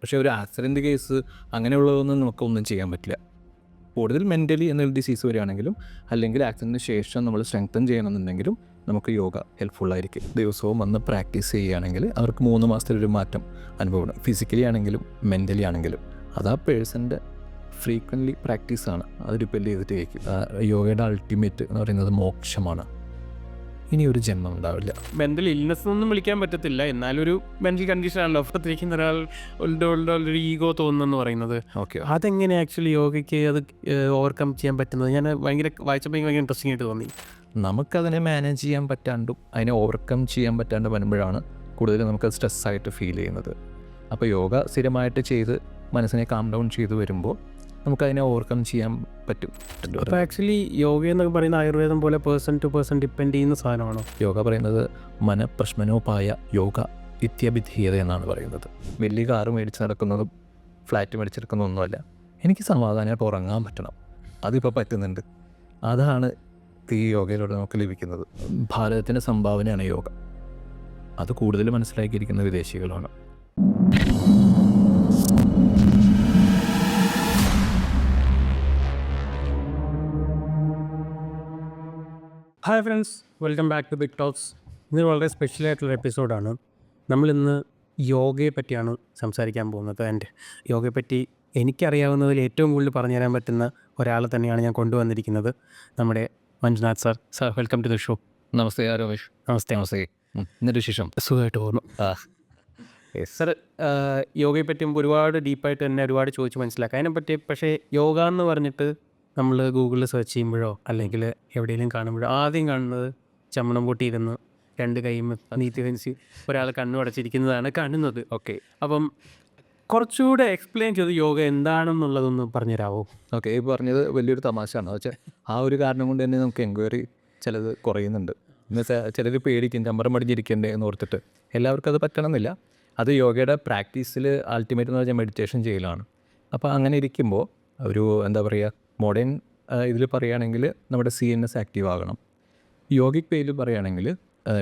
പക്ഷേ ഒരു accident case അങ്ങനെയുള്ളതൊന്നും നമുക്കൊന്നും ചെയ്യാൻ പറ്റില്ല. കൂടുതൽ മെൻ്റലി എന്നുള്ള ഡിസീസ് വരികയാണെങ്കിലും അല്ലെങ്കിൽ ആക്സിഡൻറ്റിന് ശേഷം നമ്മൾ സ്ട്രെങ്തൻ ചെയ്യണമെന്നുണ്ടെങ്കിലും നമുക്ക് യോഗ ഹെൽപ്ഫുള്ളായിരിക്കും. ദിവസവും വന്ന് പ്രാക്ടീസ് ചെയ്യുകയാണെങ്കിൽ അവർക്ക് 3 മാസത്തിലൊരു മാറ്റം അനുഭവപ്പെടും. ഫിസിക്കലി ആണെങ്കിലും മെൻ്റലി ആണെങ്കിലും. അത് ആ പേഴ്സൻ്റെ ഫ്രീക്വൻ്റ്ലി പ്രാക്ടീസാണ്. അത് ഡിപ്പെൻഡ് ചെയ്തിട്ടേക്കും. യോഗയുടെ അൾട്ടിമേറ്റ് എന്ന് പറയുന്നത് മോക്ഷമാണ്. ഇനി ഒരു ജന്മം ഉണ്ടാവില്ല. മെൻ്റൽ ഇൽനെസ് ഒന്നും വിളിക്കാൻ പറ്റത്തില്ല, എന്നാലൊരു മെൻ്റൽ കണ്ടീഷനാണല്ലോ അപ്പത്തിരിക്കുന്ന ഒരാളുടെ ഈഗോ തോന്നുന്നെന്ന് പറയുന്നത്. ഓക്കെ, അതെങ്ങനെ ആക്ച്വലി യോഗയ്ക്ക് അത് ഓവർകം ചെയ്യാൻ പറ്റുന്നത്? ഞാൻ വായിച്ചപ്പോൾ ഭയങ്കര ഇൻട്രസ്റ്റിംഗ് ആയിട്ട് തോന്നി. നമുക്കതിനെ മാനേജ് ചെയ്യാൻ പറ്റാണ്ടും അതിനെ ഓവർകം ചെയ്യാൻ പറ്റാണ്ട് വരുമ്പോഴാണ് കൂടുതൽ നമുക്ക് സ്ട്രെസ്സായിട്ട് ഫീൽ ചെയ്യുന്നത്. അപ്പോൾ യോഗ സ്ഥിരമായിട്ട് ചെയ്ത് മനസ്സിനെ കാം ഡൗൺ ചെയ്ത് വരുമ്പോൾ നമുക്കതിനെ ഓവർകം ചെയ്യാൻ പറ്റും. അപ്പോൾ ആക്ച്വലി യോഗ എന്നൊക്കെ പറയുന്ന ആയുർവേദം പോലെ പേഴ്സൺ ടു പേഴ്സൺ ഡിപ്പെൻഡ് ചെയ്യുന്ന സാധനമാണോ? യോഗ പറയുന്നത് മനഃപ്രശ്മനോപായ യോഗ ഇത്യഭിധീയത എന്നാണ് പറയുന്നത്. വലിയ കാറ് മേടിച്ച് നടക്കുന്നതും ഫ്ലാറ്റ് മേടിച്ചെടുക്കുന്നതൊന്നുമല്ല. എനിക്ക് സമാധാനമായിട്ട് ഉറങ്ങാൻ പറ്റണം, അതിപ്പോൾ പറ്റുന്നുണ്ട്. അതാണ് ഈ യോഗയിലൂടെ നമുക്ക് ലഭിക്കുന്നത്. ഭാരതത്തിൻ്റെ സംഭാവനയാണ് യോഗ. അത് കൂടുതൽ മനസ്സിലാക്കിയിരിക്കുന്ന വിദേശികളാണ്. Hi friends, welcome back to big talks. ഇത് വളരെ സ്പെഷ്യലായിട്ടുള്ള എപ്പിസോഡാണ്. നമ്മളിന്ന് യോഗയെ പറ്റിയാണ് സംസാരിക്കാൻ പോകുന്നത്. ആൻഡ് യോഗയെപ്പറ്റി എനിക്കറിയാവുന്നതിൽ ഏറ്റവും കൂടുതൽ പറഞ്ഞു തരാൻ പറ്റുന്ന ഒരാളെ തന്നെയാണ് ഞാൻ കൊണ്ടുവന്നിരിക്കുന്നത്, നമ്മുടെ Manjunath sir. Sir, welcome to the show. നമസ്തേ ആരോമേഷ്. നമസ്തേ. നമസ്തേ. എന്നിട്ട് വിശേഷം? സുഖമായിട്ട് പോകുന്നു. സാർ, യോഗയെപ്പറ്റി ഒരുപാട് ഡീപ്പായിട്ട് തന്നെ ഒരുപാട് ചോദിച്ച് മനസ്സിലാക്കാം അതിനെപ്പറ്റി. പക്ഷേ യോഗ എന്ന് പറഞ്ഞിട്ട് നമ്മൾ ഗൂഗിളിൽ സെർച്ച് ചെയ്യുമ്പോഴോ അല്ലെങ്കിൽ എവിടെയെങ്കിലും കാണുമ്പോഴോ ആദ്യം കാണുന്നത് ചമ്മണം പൊട്ടിയിരുന്ന് 2 കൈയും നീട്ടി വെച്ച് ഒരാൾ കണ്ണുടച്ചിരിക്കുന്നതാണ് കാണുന്നത്. ഓക്കെ, അപ്പം കുറച്ചുകൂടെ എക്സ്പ്ലെയിൻ ചെയ്ത് യോഗ എന്താണെന്നുള്ളതൊന്ന് പറഞ്ഞുതരാമോ? ഓക്കെ. ഈ പറഞ്ഞത് വലിയൊരു തമാശയാണ്. വെച്ചാൽ ആ ഒരു കാരണം കൊണ്ട് തന്നെ നമുക്ക് എൻക്വയറി ചിലത് കുറയുന്നുണ്ട്. എന്നുവെച്ചാൽ ചിലർ പേടിക്കും, ചമ്പരം മടിഞ്ഞിരിക്കണ്ടേ എന്ന് ഓർത്തിട്ട്. എല്ലാവർക്കും അത് പറ്റണമെന്നില്ല. അത് യോഗയുടെ പ്രാക്ടീസിൽ അൾട്ടിമേറ്റ് എന്ന് പറഞ്ഞാൽ മെഡിറ്റേഷൻ ചെയ്യലാണ്. അപ്പോൾ അങ്ങനെ ഇരിക്കുമ്പോൾ ഒരു എന്താ പറയുക, മോഡേൺ ഇതിൽ പറയുകയാണെങ്കിൽ നമ്മുടെ CNS ആക്റ്റീവ് ആകണം. യോഗിക് പേയിൽ പറയുകയാണെങ്കിൽ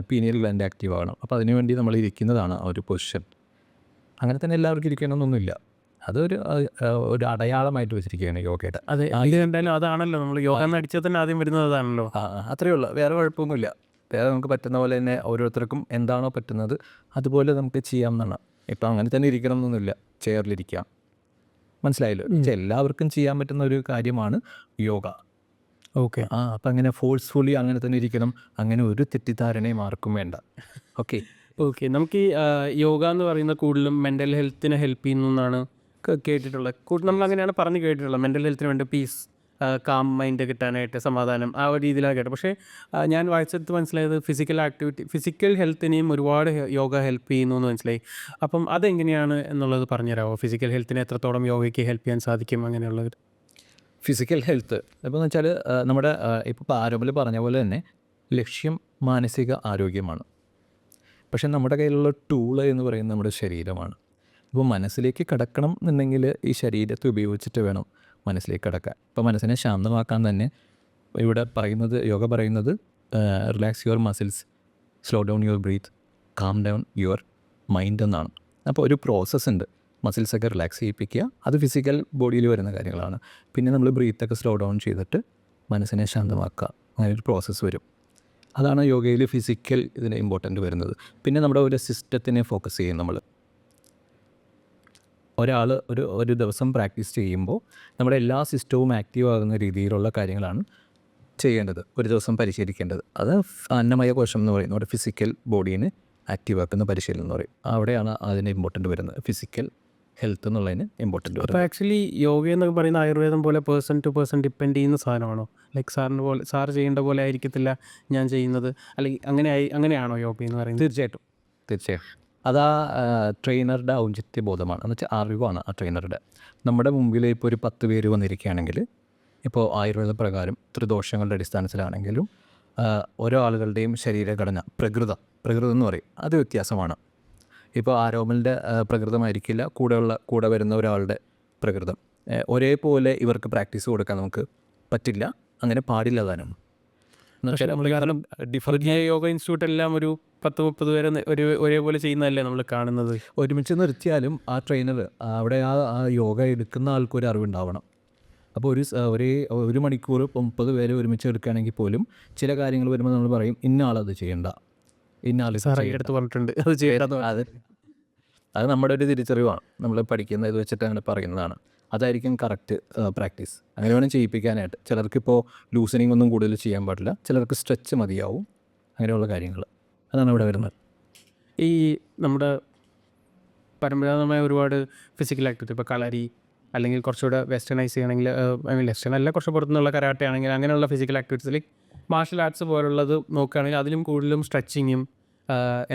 പീനിയൽ ഗ്ലാൻഡ് ആക്റ്റീവ് ആകണം. അപ്പോൾ അതിനുവേണ്ടി നമ്മൾ ഇരിക്കുന്നതാണ് ആ ഒരു പൊസിഷൻ. അങ്ങനെ തന്നെ എല്ലാവർക്കും ഇരിക്കണമെന്നൊന്നുമില്ല. അതൊരു അടയാളമായിട്ട് വെച്ചിരിക്കുകയാണ് യോഗയുടെ. അതെ, ഇത് എന്തായാലും അതാണല്ലോ നമ്മൾ യോഗ എന്ന് അടിച്ചാൽ തന്നെ ആദ്യം വരുന്നത് അതാണല്ലോ. അത്രയേ ഉള്ളൂ, വേറെ കുഴപ്പമൊന്നുമില്ല. വേറെ നമുക്ക് പറ്റുന്ന പോലെ തന്നെ ഓരോരുത്തർക്കും എന്താണോ പറ്റുന്നത് അതുപോലെ നമുക്ക് ചെയ്യാം എന്നാണ്. ഇപ്പം അങ്ങനെ തന്നെ ഇരിക്കണം എന്നൊന്നുമില്ല, ചെയറിലിരിക്കാം. മനസ്സിലായല്ലോ? എല്ലാവർക്കും ചെയ്യാൻ പറ്റുന്ന ഒരു കാര്യമാണ് യോഗ. ഓക്കെ. അപ്പം അങ്ങനെ ഫോഴ്സ്ഫുള്ളി അങ്ങനെ തന്നെ ഇരിക്കണം, അങ്ങനെ ഒരു തെറ്റിദ്ധാരണയും ആർക്കും വേണ്ട. ഓക്കെ. നമുക്ക് ഈ യോഗ എന്ന് പറയുന്ന കൂടുതലും മെൻ്റൽ ഹെൽത്തിനെ ഹെൽപ്പ് ചെയ്യുന്നു എന്നാണ് കേട്ടിട്ടുള്ളത്. നമ്മൾ അങ്ങനെയാണ് പറഞ്ഞു കേട്ടിട്ടുള്ളത്. മെൻ്റൽ ഹെൽത്തിന് വേണ്ടി പീസ്, കാം മൈൻഡ് കിട്ടാനായിട്ട്, സമാധാനം, ആ ഒരു രീതിയിലാണ് കേട്ടത്. പക്ഷേ ഞാൻ വായിച്ചെടുത്ത് മനസ്സിലായത് ഫിസിക്കൽ ഹെൽത്തിനെയും ഒരുപാട് യോഗ ഹെൽപ്പ് ചെയ്യുന്നു എന്ന് മനസ്സിലായി. അപ്പം അതെങ്ങനെയാണ് എന്നുള്ളത് പറഞ്ഞുതരാമോ? ഫിസിക്കൽ ഹെൽത്തിനെ എത്രത്തോളം യോഗയ്ക്ക് ഹെൽപ്പ് ചെയ്യാൻ സാധിക്കും അങ്ങനെയുള്ളത്? ഫിസിക്കൽ ഹെൽത്ത് ഇപ്പോൾ എന്ന് വെച്ചാൽ നമ്മുടെ ഇപ്പോൾ ആരോഗ്യം പറഞ്ഞ പോലെ തന്നെ ലക്ഷ്യം മാനസിക ആരോഗ്യമാണ്. പക്ഷേ നമ്മുടെ കയ്യിലുള്ള ടൂള് എന്ന് പറയുന്നത് നമ്മുടെ ശരീരമാണ്. ഇപ്പോൾ മനസ്സിലേക്ക് കടക്കണം എന്നുണ്ടെങ്കിൽ ഈ ശരീരത്തെ ഉപയോഗിച്ചിട്ട് വേണം മനസ്സിലേക്ക് കടക്കാൻ. ഇപ്പോൾ മനസ്സിനെ ശാന്തമാക്കാൻ തന്നെ ഇവിടെ പറയുന്നത്, യോഗ പറയുന്നത് relax your muscles, slow down your breath, calm down your mind എന്നാണ്. അപ്പോൾ ഒരു പ്രോസസ്സ് ഉണ്ട്. മസിൽസൊക്കെ റിലാക്സ് ചെയ്യിപ്പിക്കുക, അത് ഫിസിക്കൽ ബോഡിയിൽ വരുന്ന കാര്യങ്ങളാണ്. പിന്നെ നമ്മൾ ബ്രീത്തൊക്കെ സ്ലോ ഡൗൺ ചെയ്തിട്ട് മനസ്സിനെ ശാന്തമാക്കുക, അങ്ങനെ ഒരു പ്രോസസ്സ് വരും. അതാണ് യോഗയിൽ ഫിസിക്കൽ ഇതിന് ഇമ്പോർട്ടൻ്റ് വരുന്നത്. പിന്നെ നമ്മുടെ ഒരു സിസ്റ്റത്തിനെ ഫോക്കസ് ചെയ്യും. നമ്മൾ ഒരാൾ ഒരു ദിവസം പ്രാക്ടീസ് ചെയ്യുമ്പോൾ നമ്മുടെ എല്ലാ സിസ്റ്റവും ആക്റ്റീവ് ആകുന്ന രീതിയിലുള്ള കാര്യങ്ങളാണ് ചെയ്യേണ്ടത്, ഒരു ദിവസം പരിശീലിക്കേണ്ടത്. അത് അന്നമയ കോശം എന്ന് പറയുന്നത് നമ്മുടെ ഫിസിക്കൽ ബോഡീനെ ആക്റ്റീവ് ആക്കുന്ന പരിശീലനം എന്ന് പറയും. അവിടെയാണ് അതിന് ഇമ്പോർട്ടൻ്റ് വരുന്നത്, ഫിസിക്കൽ ഹെൽത്ത് എന്നുള്ളതിന് ഇമ്പോർട്ടൻ്റ് വരുന്നത്. അപ്പോൾ ആക്ച്വലി യോഗ എന്നൊക്കെ പറയുന്ന ആയുർവേദം പോലെ പേഴ്സൺ ടു പേഴ്സൺ ഡിപ്പെൻഡ് ചെയ്യുന്ന സാധനമാണോ? ലൈക്ക് സാർ ചെയ്യേണ്ട പോലെ ആയിരിക്കത്തില്ല ഞാൻ ചെയ്യുന്നത്, അല്ലെങ്കിൽ അങ്ങനെയാണോ യോഗ എന്ന് പറയുന്നത്? തീർച്ചയായിട്ടും അത് ആ ട്രെയിനറുടെ ഔചിത്യ ബോധമാണ്. എന്ന് വെച്ചാൽ അറിവാണ് ആ ട്രെയിനറുടെ. നമ്മുടെ മുമ്പിൽ ഇപ്പോൾ ഒരു 10 പേര് വന്നിരിക്കുകയാണെങ്കിൽ, ഇപ്പോൾ ആയുർവേദ പ്രകാരം ത്രിദോഷങ്ങളുടെ അടിസ്ഥാനത്തിലാണെങ്കിലും ഓരോ ആളുകളുടെയും ശരീരഘടന പ്രകൃതം എന്ന് പറയും, അത് വ്യത്യാസമാണ്. ഇപ്പോൾ ആരോമലിൻ്റെ പ്രകൃതമായിരിക്കില്ല കൂടെ വരുന്ന ഒരാളുടെ പ്രകൃതം. ഒരേപോലെ ഇവർക്ക് പ്രാക്ടീസ് കൊടുക്കാൻ നമുക്ക് പറ്റില്ല, അങ്ങനെ പാടില്ല താനും. പക്ഷേ നമ്മൾ കാരണം ഡിഫറൻറ്റ് യോഗ ഇൻസ്റ്റിറ്റ്യൂട്ട് എല്ലാം ഒരു 10-30 പേരെ ഒരേപോലെ ചെയ്യുന്നതല്ലേ നമ്മൾ കാണുന്നത്. ഒരുമിച്ച് നിർത്തിയാലും ആ ട്രെയിനർ അവിടെ ആ യോഗ എടുക്കുന്ന ആൾക്കൊരു അറിവുണ്ടാവണം. അപ്പോൾ ഒരു മണിക്കൂർ 30 പേര് ഒരുമിച്ച് എടുക്കുകയാണെങ്കിൽ പോലും ചില കാര്യങ്ങൾ വരുമ്പോൾ നമ്മൾ പറയും ഇന്ന ആളത് ചെയ്യണ്ട, ഇന്ന ആൾ എടുത്ത് പറഞ്ഞിട്ടുണ്ട് അത് ചെയ്യാതെ. അത് നമ്മുടെ ഒരു തിരിച്ചറിവാണ്. നമ്മൾ പഠിക്കുന്ന ഇത് വെച്ചിട്ട് അങ്ങനെ പറയുന്നതാണ്. അതായിരിക്കും കറക്റ്റ് പ്രാക്ടീസ്. അങ്ങനെ വേണം ചെയ്യിപ്പിക്കാനായിട്ട്. ചിലർക്കിപ്പോൾ ലൂസനിങ് ഒന്നും കൂടുതൽ ചെയ്യാൻ പാടില്ല, ചിലർക്ക് സ്ട്രെച്ച് മതിയാവും. അങ്ങനെയുള്ള കാര്യങ്ങൾ അതാണ് ഇവിടെ വരുന്നത്. ഈ നമ്മുടെ പരമ്പരാഗതമായ ഒരുപാട് ഫിസിക്കൽ ആക്ടിവിറ്റി, ഇപ്പോൾ കളരി അല്ലെങ്കിൽ കുറച്ചുകൂടെ വെസ്റ്റേണൈസ് ചെയ്യണമെങ്കിൽ വെസ്റ്റേൺ അല്ല, കുറച്ച് പുറത്തുനിന്നുള്ള കരാട്ടെ ആണെങ്കിൽ അങ്ങനെയുള്ള ഫിസിക്കൽ ആക്ടിവിറ്റീസിൽ മാർഷൽ ആർട്സ് പോലുള്ളത് നോക്കുകയാണെങ്കിൽ അതിലും കൂടുതലും സ്ട്രെച്ചിങ്ങും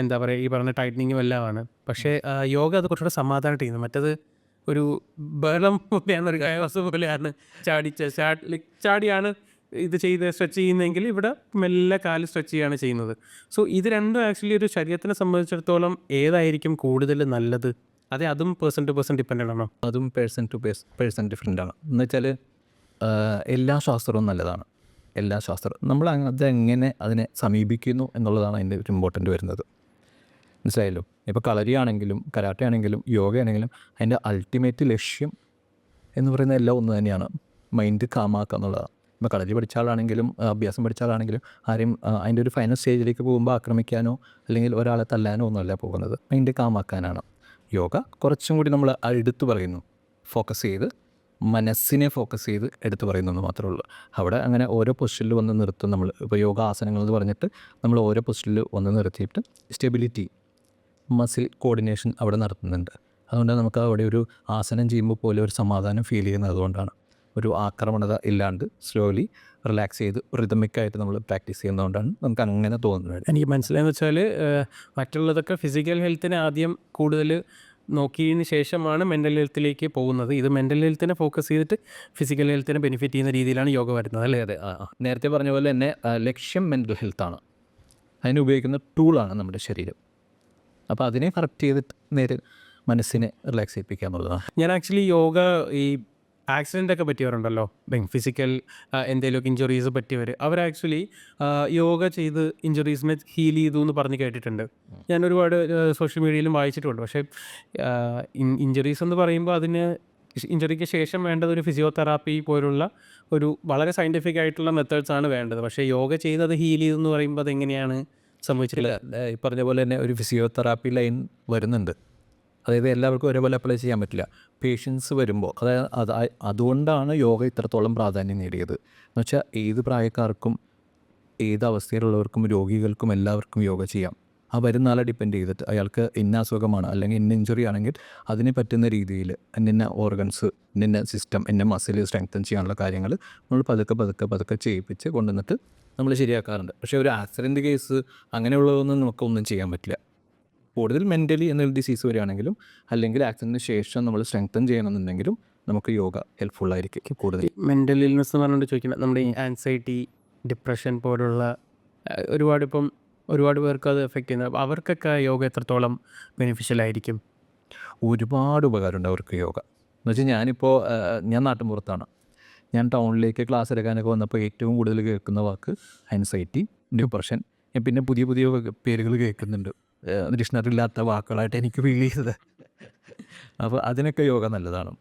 എന്താ പറയുക ഈ പറഞ്ഞ ടൈറ്റനിങ്ങും എല്ലാമാണ്. പക്ഷേ യോഗ അത് കുറച്ചുകൂടെ സമാധാനമായിട്ട് ചെയ്യുന്നത്. മറ്റത് ഒരു ബലം എന്നൊരു കൈവസം പോലെയാണ് ചാടിയാണ് ഇത് ചെയ്ത് സ്ട്രെച്ച് ചെയ്യുന്നതെങ്കിൽ ഇവിടെ മെല്ലെ കാല് സ്ട്രെച്ച് ചെയ്യുകയാണ് ചെയ്യുന്നത്. സോ ഇത് രണ്ടും ആക്ച്വലി ഒരു ശരീരത്തിനെ സംബന്ധിച്ചിടത്തോളം ഏതായിരിക്കും കൂടുതൽ നല്ലത്? അതും പേഴ്സൺ ടു പേഴ്സൺ ഡിപ്പെൻഡൻ്റ് ആണോ? അതും പേഴ്സൺ ടു പേഴ്സൺ ഡിഫറെൻ്റ് ആണ്. എന്ന് വെച്ചാൽ എല്ലാ ശാസ്ത്രവും നല്ലതാണ്. എല്ലാ ശാസ്ത്രം നമ്മൾ അതെങ്ങനെ അതിനെ സമീപിക്കുന്നു എന്നുള്ളതാണ് അതിൻ്റെ ഒരു ഇമ്പോർട്ടൻ്റ് വരുന്നത്. മനസ്സിലായല്ലോ? ഇപ്പോൾ കളരി ആണെങ്കിലും കരാട്ടെ ആണെങ്കിലും യോഗ ആണെങ്കിലും അതിൻ്റെ അൾട്ടിമേറ്റ് ലക്ഷ്യം എന്ന് പറയുന്നത് എല്ലാം ഒന്ന് തന്നെയാണ്, മൈൻഡ് കാമാക്കുക എന്നുള്ളതാണ്. ഇപ്പോൾ കളരി പഠിച്ച ആളാണെങ്കിലും അഭ്യാസം പഠിച്ച ആളാണെങ്കിലും ആരെയും അതിൻ്റെ ഒരു ഫൈനൽ സ്റ്റേജിലേക്ക് പോകുമ്പോൾ ആക്രമിക്കാനോ അല്ലെങ്കിൽ ഒരാളെ തല്ലാനോ ഒന്നുമല്ല പോകുന്നത്, മൈൻഡ് കാമാക്കാനാണ്. യോഗ കുറച്ചും കൂടി നമ്മൾ എടുത്തു പറയുന്നു, ഫോക്കസ് ചെയ്ത് മനസ്സിനെ ഫോക്കസ് ചെയ്ത് എടുത്തു പറയുന്നെന്ന് മാത്രമേ ഉള്ളൂ. അവിടെ അങ്ങനെ ഓരോ പൊസിഷനിൽ വന്ന് നിർത്തും. നമ്മൾ ഇപ്പോൾ യോഗ ആസനങ്ങൾ എന്ന് പറഞ്ഞിട്ട് നമ്മൾ ഓരോ പൊസിഷനിൽ വന്ന് നിർത്തിയിട്ട് സ്റ്റെബിലിറ്റി, മസിൽ കോർഡിനേഷൻ അവിടെ നടത്തുന്നുണ്ട്. അതുകൊണ്ട് നമുക്ക് അവിടെ ഒരു ആസനം ചെയ്യുമ്പോൾ പോലെ ഒരു സമാധാനം ഫീൽ ചെയ്യുന്നത് അതുകൊണ്ടാണ്. ഒരു ആക്രമണത ഇല്ലാണ്ട് സ്ലോലി റിലാക്സ് ചെയ്ത് റിതമിക്കായിട്ട് നമ്മൾ പ്രാക്ടീസ് ചെയ്യുന്നതുകൊണ്ടാണ് നമുക്ക് അങ്ങനെ തോന്നുന്നത്. എനിക്ക് മനസ്സിലായെന്ന് വെച്ചാൽ മറ്റുള്ളതൊക്കെ ഫിസിക്കൽ ഹെൽത്തിനെ ആദ്യം കൂടുതൽ നോക്കിയതിന് ശേഷമാണ് മെൻ്റൽ ഹെൽത്തിലേക്ക് പോകുന്നത്. ഇത് മെൻ്റൽ ഹെൽത്തിനെ ഫോക്കസ് ചെയ്തിട്ട് ഫിസിക്കൽ ഹെൽത്തിനെ ബെനിഫിറ്റ് ചെയ്യുന്ന രീതിയിലാണ് യോഗ വരുന്നത്, അല്ലേ? അതെ. നേരത്തെ പറഞ്ഞ പോലെ തന്നെ ലക്ഷ്യം മെൻ്റൽ ഹെൽത്താണ്. അതിന് ഉപയോഗിക്കുന്ന ടൂളാണ് നമ്മുടെ ശരീരം. അപ്പോൾ അതിനെ കറക്റ്റ് ചെയ്തിട്ട് നേരെ മനസ്സിനെ റിലാക്സ് ചെയ്യിപ്പിക്കുക എന്നുള്ളതാണ്. ഞാൻ ആക്ച്വലി യോഗ ഈ ആക്സിഡൻ്റ് ഒക്കെ പറ്റിയവരുണ്ടല്ലോ, ഫിസിക്കൽ എന്തെങ്കിലുമൊക്കെ ഇഞ്ചുറീസ് പറ്റിയവർ, അവർ ആക്ച്വലി യോഗ ചെയ്ത് ഇഞ്ചുറീസിനെ ഹീൽ ചെയ്തു എന്ന് പറഞ്ഞ് കേട്ടിട്ടുണ്ട്. ഞാൻ ഒരുപാട് സോഷ്യൽ മീഡിയയിലും വായിച്ചിട്ടുണ്ട്. പക്ഷേ ഇഞ്ചുറീസ് എന്ന് പറയുമ്പോൾ അതിന് ഇഞ്ചുറിക്ക് ശേഷം വേണ്ടത് ഒരു ഫിസിയോതെറാപ്പി പോലുള്ള ഒരു വളരെ സയൻറ്റിഫിക് ആയിട്ടുള്ള മെത്തേഡ്സാണ് വേണ്ടത്. പക്ഷേ യോഗ ചെയ്ത് അത് ഹീൽ ചെയ്തു എന്ന് പറയുമ്പോൾ അതെങ്ങനെയാണ് സംഭവിച്ചിട്ടില്ല? ഈ പറഞ്ഞ പോലെ തന്നെ ഒരു ഫിസിയോതെറാപ്പി ലൈൻ വരുന്നുണ്ട്. അതായത് എല്ലാവർക്കും ഒരേപോലെ അപ്ലൈ ചെയ്യാൻ പറ്റില്ല. പേഷ്യൻസ് വരുമ്പോൾ അതുകൊണ്ടാണ് യോഗ ഇത്രത്തോളം പ്രാധാന്യം നേടിയത്. എന്ന് വെച്ചാൽ ഏത് പ്രായക്കാർക്കും ഏത് അവസ്ഥയിലുള്ളവർക്കും രോഗികൾക്കും എല്ലാവർക്കും യോഗ ചെയ്യാം. ആ വരുന്ന ആളെ ഡിപ്പെൻഡ് ചെയ്തിട്ട് അയാൾക്ക് ഇന്ന അസുഖമാണ് അല്ലെങ്കിൽ ഇന്ന ഇഞ്ചുറി ആണെങ്കിൽ അതിന് പറ്റുന്ന രീതിയിൽ ഇന്ന ഓർഗൻസ്, ഇന്ന സിസ്റ്റം, ഇന്ന മസിൽ സ്ട്രെങ്തൻ ചെയ്യാനുള്ള കാര്യങ്ങൾ നമ്മൾ പതുക്കെ ചെയ്യിപ്പിച്ച് കൊണ്ടുവന്നിട്ട് നമ്മൾ ശരിയാക്കാറുണ്ട്. പക്ഷേ ഒരു ആക്സിഡൻറ്റ് കേസ് അങ്ങനെയുള്ളതൊന്നും നമുക്കൊന്നും ചെയ്യാൻ പറ്റില്ല. കൂടുതൽ മെൻ്റലി എന്നൊരു ഡിസീസ് വരികയാണെങ്കിലും അല്ലെങ്കിൽ ആക്സിഡൻറ്റിന് ശേഷം നമ്മൾ സ്ട്രെങ്തൻ ചെയ്യണമെന്നുണ്ടെങ്കിലും നമുക്ക് യോഗ ഹെൽപ്ഫുള്ളായിരിക്കും കൂടുതൽ. മെൻ്റൽ ഇൽനെസ് എന്ന് പറഞ്ഞുകൊണ്ട് ചോദിക്കുന്നത് നമ്മുടെ ഈ ആൻസൈറ്റി, ഡിപ്രഷൻ പോലുള്ള ഒരുപാട് പേർക്ക് അത് എഫക്റ്റ് ചെയ്യുന്നത്, അവർക്കൊക്കെ യോഗ എത്രത്തോളം ബെനിഫിഷ്യൽ ആയിരിക്കും? ഒരുപാട് ഉപകാരമുണ്ട് അവർക്ക് യോഗ. എന്ന് വെച്ചാൽ ഞാൻ നാട്ടിൻപുറത്താണ്. ഞാൻ ടൗണിലേക്ക് ക്ലാസ് എടുക്കാനൊക്കെ വന്നപ്പോൾ ഏറ്റവും കൂടുതൽ കേൾക്കുന്ന വാക്ക് ആൻസൈറ്റി, ഡിപ്രഷൻ. പിന്നെ പുതിയ പേരുകൾ കേൾക്കുന്നുണ്ട്, ഡിക്ഷണറി ഇല്ലാത്ത വാക്കുകളായിട്ട് എനിക്ക് ഫീൽ ചെയ്തത്. അപ്പോൾ അതിനൊക്കെ യോഗ നല്ലതാണ്,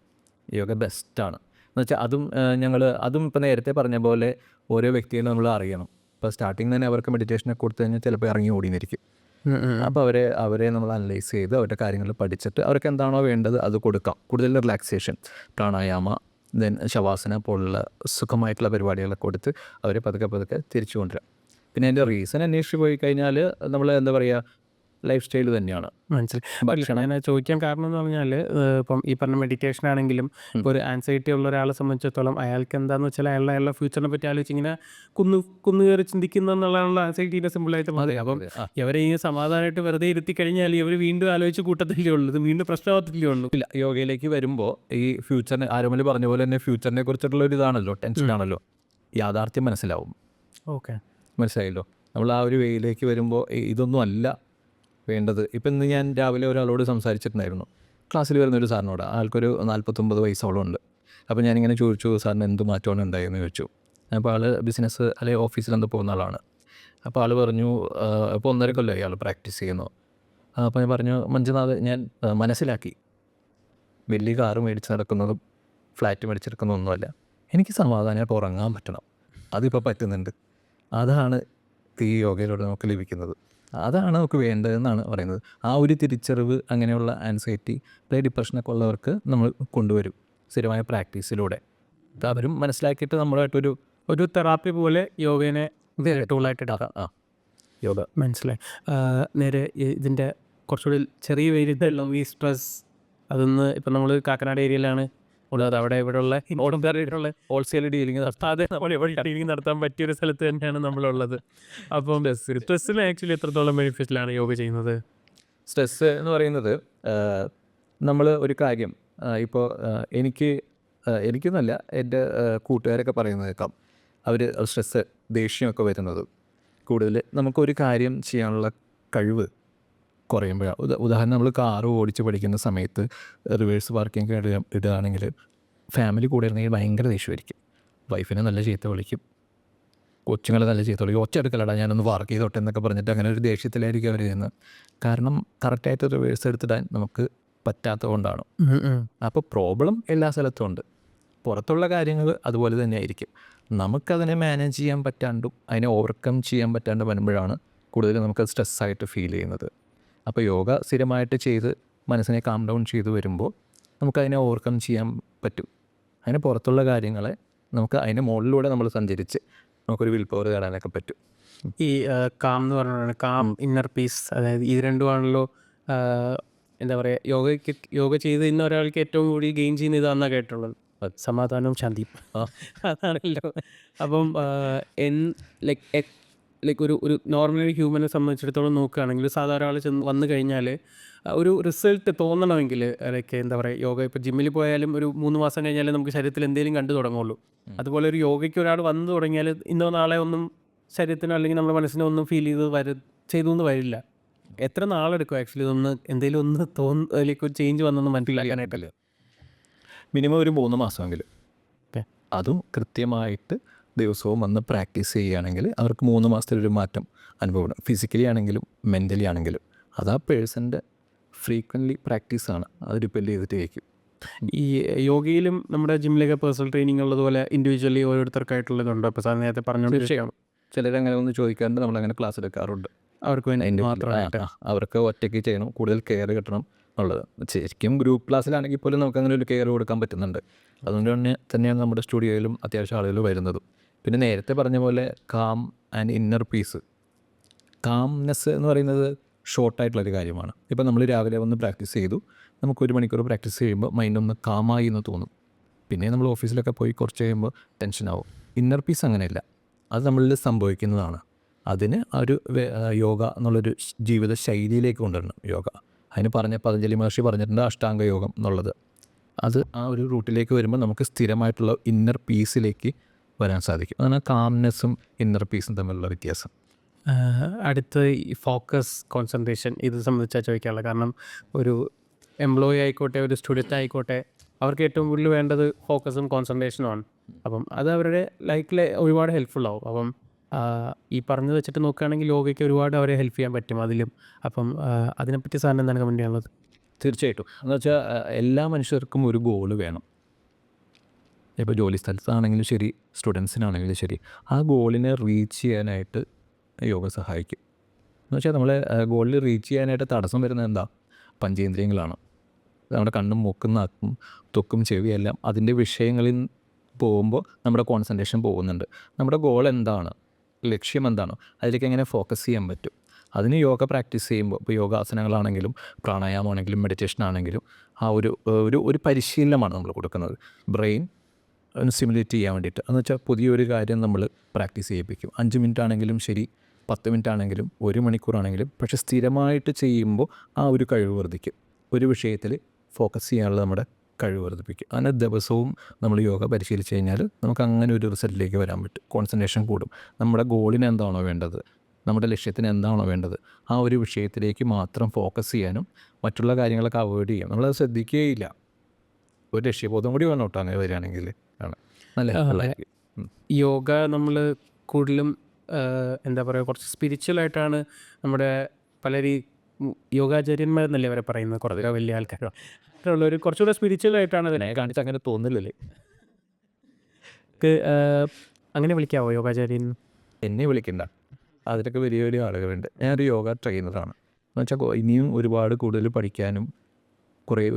യോഗ ബെസ്റ്റാണ്. എന്ന് വെച്ചാൽ അതും ഇപ്പോൾ നേരത്തെ പറഞ്ഞ പോലെ ഓരോ വ്യക്തിയെ നമ്മൾ അറിയണം. ഇപ്പോൾ സ്റ്റാർട്ടിങ് തന്നെ അവർക്ക് മെഡിറ്റേഷനൊക്കെ കൊടുത്തു കഴിഞ്ഞാൽ ചിലപ്പോൾ ഇറങ്ങി ഓടിയെന്നിരിക്കും. അപ്പോൾ അവരെ നമ്മൾ അനലൈസ് ചെയ്ത് അവരുടെ കാര്യങ്ങൾ പഠിച്ചിട്ട് അവർക്ക് എന്താണോ വേണ്ടത് അത് കൊടുക്കാം. കൂടുതൽ റിലാക്സേഷൻ, പ്രാണായാമ, ദെൻ ശവാസന പോലുള്ള സുഖമായിട്ടുള്ള പരിപാടികളൊക്കെ കൊടുത്ത് അവരെ പതുക്കെ തിരിച്ചു കൊണ്ടുവരാം. പിന്നെ അതിൻ്റെ റീസൺ അന്വേഷിച്ച് പോയി കഴിഞ്ഞാൽ നമ്മൾ എന്താ പറയുക, ലൈഫ് സ്റ്റൈൽ തന്നെയാണ്. മനസ്സിലായി. ഞാൻ ചോദിക്കാൻ കാരണം എന്ന് പറഞ്ഞാൽ ഇപ്പം ഈ പറഞ്ഞ മെഡിറ്റേഷൻ ആണെങ്കിലും ഇപ്പോൾ ഒരു ആൻസൈറ്റി ഉള്ള ഒരാളെ സംബന്ധിച്ചിടത്തോളം അയാൾക്ക് എന്താണെന്ന് വെച്ചാൽ അയാളുടെ ഫ്യൂച്ചറിനെ പറ്റി ആലോചിച്ച് ഇങ്ങനെ കുന്നുകയറി ചിന്തിക്കുന്ന എന്നുള്ളതാണല്ലോ ആൻസൈറ്റീൻ്റെ സിമ്പിളായിട്ട് മതി. അപ്പം ഇവരെ ഈ സമാധാനമായിട്ട് വെറുതെ ഇരുത്തി കഴിഞ്ഞാൽ ഇവർ വീണ്ടും ആലോചിച്ച് കൂട്ടത്തിലേ ഉള്ളൂ, ഇത് വീണ്ടും പ്രശ്നമാകത്തില്ലേ ഉള്ളൂ. ഇല്ല, യോഗയിലേക്ക് വരുമ്പോൾ ഈ ഫ്യൂച്ചറിനെ ആരോമൽ പറഞ്ഞ പോലെ തന്നെ ഫ്യൂച്ചറിനെ കുറിച്ചിട്ടുള്ള ഒരു ഇതാണല്ലോ, ടെൻഷനാണല്ലോ, യാഥാർത്ഥ്യം മനസ്സിലാവും. ഓക്കെ, മനസ്സിലായല്ലോ. നമ്മൾ ആ ഒരു വേയിലേക്ക് വരുമ്പോൾ ഇതൊന്നും അല്ല വേണ്ടത്. ഇപ്പം ഇന്ന് ഞാൻ രാവിലെ ഒരാളോട് സംസാരിച്ചിട്ടുണ്ടായിരുന്നു, ക്ലാസ്സിൽ വരുന്നൊരു സാറിനോട്. ആൾക്കൊരു 49 വയസ്സോളം ഉണ്ട്. അപ്പോൾ ഞാനിങ്ങനെ ചോദിച്ചു, സാറിന് എന്ത് മാറ്റമാണ് ഉണ്ടായെന്ന് ചോദിച്ചു. അപ്പോൾ ആൾ ബിസിനസ് അല്ലെങ്കിൽ ഓഫീസിലെന്തോ പോകുന്ന ആളാണ്. അപ്പോൾ ആൾ പറഞ്ഞു ഇപ്പോൾ 1.5 കൊല്ലമായി ആൾ പ്രാക്ടീസ് ചെയ്യുന്നു. അപ്പോൾ ഞാൻ പറഞ്ഞു, മഞ്ജുനാഥ്, ഞാൻ മനസ്സിലാക്കി, വലിയ കാറ് മേടിച്ച് നടക്കുന്നതും ഫ്ലാറ്റ് മേടിച്ചെടുക്കുന്നതൊന്നുമല്ല, എനിക്ക് സമാധാനമായിട്ട് ഉറങ്ങാൻ പറ്റണം, അതിപ്പോൾ പറ്റുന്നുണ്ട്. അതാണ് ഈ യോഗയിലൂടെ നമുക്ക് ലഭിക്കുന്നത്, അതാണ് നമുക്ക് വേണ്ടതെന്നാണ് പറയുന്നത്. ആ ഒരു തിരിച്ചറിവ് അങ്ങനെയുള്ള ആൻസൈറ്റി ഡിപ്രഷനൊക്കെ ഉള്ളവർക്ക് നമ്മൾ കൊണ്ടുവരും സ്ഥിരമായ പ്രാക്ടീസിലൂടെ. അത് അവരും മനസ്സിലാക്കിയിട്ട് നമ്മളായിട്ടൊരു ഒരു തെറാപ്പി പോലെ യോഗേനെ ടൂളായിട്ട് എടുക്കാം. യോഗ മനസ്സിലായി. നേരെ ഇതിൻ്റെ കുറച്ചുകൂടി ചെറിയ പേരുള്ള ഈ സ്ട്രെസ്, അതൊന്ന് ഇപ്പം നമ്മൾ കാക്കനാട് ഏരിയയിലാണ് ഉള്ളത്. അവിടെ ഇവിടെയുള്ള ഓടംകാരായിട്ടുള്ള ഹോൾസെയിൽ ഡീലിംഗ് അതെ നമ്മൾ എവിടെ ഡീലിംഗ് നടത്താൻ പറ്റിയൊരു സ്ഥലത്ത് തന്നെയാണ് നമ്മളുള്ളത്. അപ്പം സ്ട്രെസ്സിന് ആക്ച്വലി എത്രത്തോളം ബെനിഫിഷ്യലാണ് യോഗ ചെയ്യുന്നത്? സ്ട്രെസ്സ് എന്ന് പറയുന്നത് നമ്മൾ ഒരു കാര്യം ഇപ്പോൾ എനിക്കെന്നല്ല, എൻ്റെ കൂട്ടുകാരൊക്കെ പറയുന്നത് കേൾക്കാം. അവർ സ്ട്രെസ്സ്, ദേഷ്യമൊക്കെ വരുന്നത് കൂടുതൽ നമുക്കൊരു കാര്യം ചെയ്യാനുള്ള കഴിവ് കുറയുമ്പോഴാണ്. ഉദാഹരണം, നമ്മൾ കാറ് ഓടിച്ച് പഠിക്കുന്ന സമയത്ത് റിവേഴ്സ് പാർക്കിംഗ് ഇടുകയാണെങ്കിൽ ഫാമിലി കൂടെ ഇരുന്നെങ്കിൽ ഭയങ്കര ദേഷ്യമായിരിക്കും. വൈഫിനെ നല്ല ചീത്ത വിളിക്കും, കൊച്ചുങ്ങളെ നല്ല ചീത്ത വിളിക്കും, ഒച്ച എടുക്കലടാ ഞാനൊന്ന് പാർക്ക് ചെയ്തോട്ടെ എന്നൊക്കെ പറഞ്ഞിട്ട് അങ്ങനെ ഒരു ദേഷ്യത്തിലായിരിക്കും അവർ ചെയ്യുന്നത്. കാരണം കറക്റ്റായിട്ട് റിവേഴ്സ് എടുത്തിടാൻ നമുക്ക് പറ്റാത്തത് കൊണ്ടാണ്. അപ്പോൾ പ്രോബ്ലം എല്ലാ സ്ഥലത്തും ഉണ്ട്. പുറത്തുള്ള കാര്യങ്ങൾ അതുപോലെ തന്നെ ആയിരിക്കും. നമുക്കതിനെ മാനേജ് ചെയ്യാൻ പറ്റാണ്ടും അതിനെ ഓവർകം ചെയ്യാൻ പറ്റാണ്ട് വരുമ്പോഴാണ് കൂടുതൽ നമുക്ക് സ്ട്രെസ്സായിട്ട് ഫീൽ ചെയ്യുന്നത്. അപ്പോൾ യോഗ സ്ഥിരമായിട്ട് ചെയ്ത് മനസ്സിനെ കാം ഡൗൺ ചെയ്ത് വരുമ്പോൾ നമുക്കതിനെ ഓവർകം ചെയ്യാൻ പറ്റും. അതിന് പുറത്തുള്ള കാര്യങ്ങളെ നമുക്ക് അതിൻ്റെ മുകളിലൂടെ നമ്മൾ സഞ്ചരിച്ച് നമുക്കൊരു വിൽ പവർ നേടാനൊക്കെ പറ്റും. ഈ കാം എന്ന് പറഞ്ഞാൽ കാം, ഇന്നർ പീസ്, അതായത് ഇത് രണ്ടുമാണല്ലോ എന്താ പറയുക, യോഗ ചെയ്ത് ഇന്ന ഒരാൾക്ക് ഏറ്റവും കൂടി ഗെയിൻ ചെയ്യുന്ന ഇതാണെന്നാണ് കേട്ടുള്ളത്. സമാധാനവും ശാന്തിയും അതാണല്ലോ. അപ്പം ലൈക്ക് ഒരു നോർമൽ ഹ്യൂമനെ സംബന്ധിച്ചിടത്തോളം നോക്കുകയാണെങ്കിൽ സാധാരണ ആൾ വന്നു കഴിഞ്ഞാൽ ഒരു റിസൾട്ട് തോന്നണമെങ്കിൽ ലൈക്ക് എന്താ പറയുക, യോഗ ഇപ്പോൾ ജിമ്മിൽ പോയാലും ഒരു 3 മാസം കഴിഞ്ഞാൽ നമുക്ക് ശരീരത്തിൽ എന്തെങ്കിലും കണ്ടു തുടങ്ങുള്ളൂ. അതുപോലെ ഒരു യോഗയ്ക്ക് ഒരാൾ വന്നു തുടങ്ങിയാൽ ഇന്നോ നാളെ ഒന്നും ശരീരത്തിനോ അല്ലെങ്കിൽ നമ്മുടെ മനസ്സിനോ ഒന്നും ഫീൽ ചെയ്തൊന്നും വരില്ല. എത്ര നാളെടുക്കും ആക്ച്വലി ഇതൊന്ന് എന്തെങ്കിലും ഒന്ന് ലൈക്ക് ഒരു ചേഞ്ച് വന്നൊന്ന് മനസ്സിലാക്കാനായിട്ടല്ലേ? മിനിമം ഒരു 3 മാസമെങ്കിലും. അതും കൃത്യമായിട്ട് ദിവസവും വന്ന് പ്രാക്ടീസ് ചെയ്യുകയാണെങ്കിൽ അവർക്ക് 3 മാസത്തിലൊരു മാറ്റം അനുഭവപ്പെടും. ഫിസിക്കലി ആണെങ്കിലും മെൻ്റലി ആണെങ്കിലും. അത് ആ പേഴ്സൻ്റെ ഫ്രീക്വൻ്റ്ലി പ്രാക്ടീസാണ്, അത് ഡിപ്പെൻഡ് ചെയ്തിട്ട് വയ്ക്കും. ഈ യോഗയിലും നമ്മുടെ ജിമ്മിലൊക്കെ പേഴ്സണൽ ട്രെയിനിങ് ഉള്ളതുപോലെ ഇൻഡിവിജ്വലി ഓരോരുത്തർക്കായിട്ടുള്ളതുണ്ടോ? ഇപ്പോൾ സാർ നേരത്തെ പറഞ്ഞ തീർച്ചയായും ചിലരങ്ങനെ ഒന്ന് ചോദിക്കാറുണ്ട്, നമ്മളങ്ങനെ ക്ലാസ് എടുക്കാറുണ്ട്. അവർക്ക് വേണ്ടി മാത്രമായിട്ട് അവർക്ക് ഒറ്റയ്ക്ക് ചെയ്യണം, കൂടുതൽ കെയർ കിട്ടണം എന്നുള്ളത്. ശരിക്കും ഗ്രൂപ്പ് ക്ലാസ്സിലാണെങ്കിൽ പോലും നമുക്ക് അങ്ങനെ ഒരു കെയർ കൊടുക്കാൻ പറ്റുന്നുണ്ട്. അതുകൊണ്ട് തന്നെയാണ് നമ്മുടെ സ്റ്റുഡിയോയിലും അത്യാവശ്യം ആളുകൾ വരുന്നതും. പിന്നെ നേരത്തെ പറഞ്ഞ പോലെ calm and inner piece, calmness എന്ന് പറയുന്നത് ഷോർട്ടായിട്ടുള്ളൊരു കാര്യമാണ്. ഇപ്പോൾ നമ്മൾ രാവിലെ വന്ന് പ്രാക്ടീസ് ചെയ്തു, നമുക്ക് 1 മണിക്കൂർ പ്രാക്ടീസ് ചെയ്യുമ്പോൾ മൈൻഡൊന്ന് കാമായി എന്ന് തോന്നും. പിന്നെ നമ്മൾ ഓഫീസിലൊക്കെ പോയി കുറച്ച് കഴിയുമ്പോൾ ടെൻഷനാവും. ഇന്നർ പീസ് അങ്ങനെയല്ല, അത് നമ്മളിൽ സംഭവിക്കുന്നതാണ്. അതിന് ഒരു യോഗ എന്നുള്ളൊരു ജീവിത ശൈലിയിലേക്ക് കൊണ്ടുവരണം യോഗ. അതിന് പതഞ്ജലി മഹർഷി പറഞ്ഞിട്ടുണ്ട് അഷ്ടാംഗ യോഗം എന്നുള്ളത്. അത് ആ ഒരു റൂട്ടിലേക്ക് വരുമ്പോൾ നമുക്ക് സ്ഥിരമായിട്ടുള്ള ഇന്നർ പീസിലേക്ക് വരാൻ സാധിക്കും. അതാണ് കാംനെസ്സും ഇന്നർ പീസും തമ്മിലുള്ള വ്യത്യാസം. അടുത്ത് ഈ ഫോക്കസ്, കോൺസെൻട്രേഷൻ, ഇത് സംബന്ധിച്ചാണ് ചോദിക്കാനുള്ളത്. കാരണം ഒരു എംപ്ലോയി ആയിക്കോട്ടെ, ഒരു സ്റ്റുഡൻറ്റ് ആയിക്കോട്ടെ, അവർക്ക് ഏറ്റവും കൂടുതൽ വേണ്ടത് ഫോക്കസും കോൺസെൻട്രേഷനുമാണ്. അപ്പം അത് അവരുടെ ലൈഫിൽ ഒരുപാട് ഹെൽപ്ഫുള്ളാവും. അപ്പം ഈ പറഞ്ഞത് വെച്ചിട്ട് നോക്കുകയാണെങ്കിൽ യോഗയ്ക്ക് ഒരുപാട് അവരെ ഹെൽപ്പ് ചെയ്യാൻ പറ്റും അതിലും. അപ്പം അതിനെപ്പറ്റി സാറിന് എന്താണ് കമൻറ്റ് ചെയ്യാനുള്ളത്? തീർച്ചയായിട്ടും. എന്ന് വെച്ചാൽ എല്ലാ മനുഷ്യർക്കും ഒരു ഗോള് വേണം. ഇപ്പോൾ ജോലി സ്ഥലത്താണെങ്കിലും ശരി, സ്റ്റുഡൻസിനാണെങ്കിലും ശരി, ആ ഗോളിനെ റീച്ച് ചെയ്യാനായിട്ട് യോഗ സഹായിക്കും. എന്ന് വെച്ചാൽ നമ്മളെ ഗോളിൽ റീച്ച് ചെയ്യാനായിട്ട് തടസ്സം വരുന്നത് എന്താ? പഞ്ചേന്ദ്രിയങ്ങളാണ്. നമ്മുടെ കണ്ണും മൂക്കും നാക്കും ത്വക്കും ചെവിയെല്ലാം അതിൻ്റെ വിഷയങ്ങളിൽ പോകുമ്പോൾ നമ്മുടെ കോൺസെൻട്രേഷൻ പോകുന്നുണ്ട്. നമ്മുടെ ഗോൾ എന്താണ്, ലക്ഷ്യം എന്താണോ അതിലേക്ക് എങ്ങനെ ഫോക്കസ് ചെയ്യാൻ പറ്റും. അതിന് യോഗ പ്രാക്ടീസ് ചെയ്യുമ്പോൾ, ഇപ്പോൾ യോഗാസനങ്ങളാണെങ്കിലും പ്രാണായാമമാണെങ്കിലും മെഡിറ്റേഷൻ ആണെങ്കിലും ആ ഒരു പരിശീലനമാണ് നമ്മൾ കൊടുക്കുന്നത്. ബ്രെയിൻ ഒന്ന് സ്റ്റിമുലേറ്റ് ചെയ്യാൻ വേണ്ടിയിട്ട്. എന്ന് വെച്ചാൽ പുതിയൊരു കാര്യം നമ്മൾ പ്രാക്ടീസ് ചെയ്യിപ്പിക്കും. 5 മിനിറ്റ് ആണെങ്കിലും ശരി, 10 മിനിറ്റ് ആണെങ്കിലും 1 മണിക്കൂറാണെങ്കിലും. പക്ഷേ സ്ഥിരമായിട്ട് ചെയ്യുമ്പോൾ ആ ഒരു കഴിവ് വർദ്ധിക്കും. ഒരു വിഷയത്തിൽ ഫോക്കസ് ചെയ്യാനുള്ള നമ്മുടെ കഴിവ് വർദ്ധിപ്പിക്കും. അങ്ങനെ ദിവസവും നമ്മൾ യോഗ പരിശീലിച്ച് കഴിഞ്ഞാൽ നമുക്ക് അങ്ങനെ ഒരു റിസൾട്ടിലേക്ക് വരാൻ പറ്റും. കോൺസെൻട്രേഷൻ കൂടും. നമ്മുടെ ഗോളിന് എന്താണോ വേണ്ടത്, നമ്മുടെ ലക്ഷ്യത്തിന് എന്താണോ വേണ്ടത്, ആ ഒരു വിഷയത്തിലേക്ക് മാത്രം ഫോക്കസ് ചെയ്യാനും മറ്റുള്ള കാര്യങ്ങളൊക്കെ അവോയ്ഡ് ചെയ്യാം. നമ്മളത് ശ്രദ്ധിക്കുകയില്ല. ഒരു ലക്ഷ്യബോധം കൂടി വേണം കേട്ടോ അങ്ങനെ വരികയാണെങ്കിൽ ആണ് നല്ല. യോഗ നമ്മൾ കൂടുതലും എന്താ പറയുക, കുറച്ച് സ്പിരിച്വലായിട്ടാണ് നമ്മുടെ പലരീ യോഗാചാര്യന്മാരെന്നല്ലേ അവരെ പറയുന്നത്, കുറേ വലിയ ആൾക്കാരുള്ളവർ കുറച്ചുകൂടെ സ്പിരിച്വലായിട്ടാണ് അതിനെ കാണിച്ച് അങ്ങനെ തോന്നില്ലല്ലേ? അങ്ങനെ വിളിക്കാവോ യോഗാചാര്യൻ? എന്നെ വിളിക്കണ്ട, അതിലൊക്കെ വലിയ വലിയ ആളുകളുണ്ട്. ഞാനൊരു യോഗ ട്രെയിനറാണ്. എന്ന് വെച്ചാൽ ഇനിയും ഒരുപാട് കൂടുതൽ പഠിക്കാനും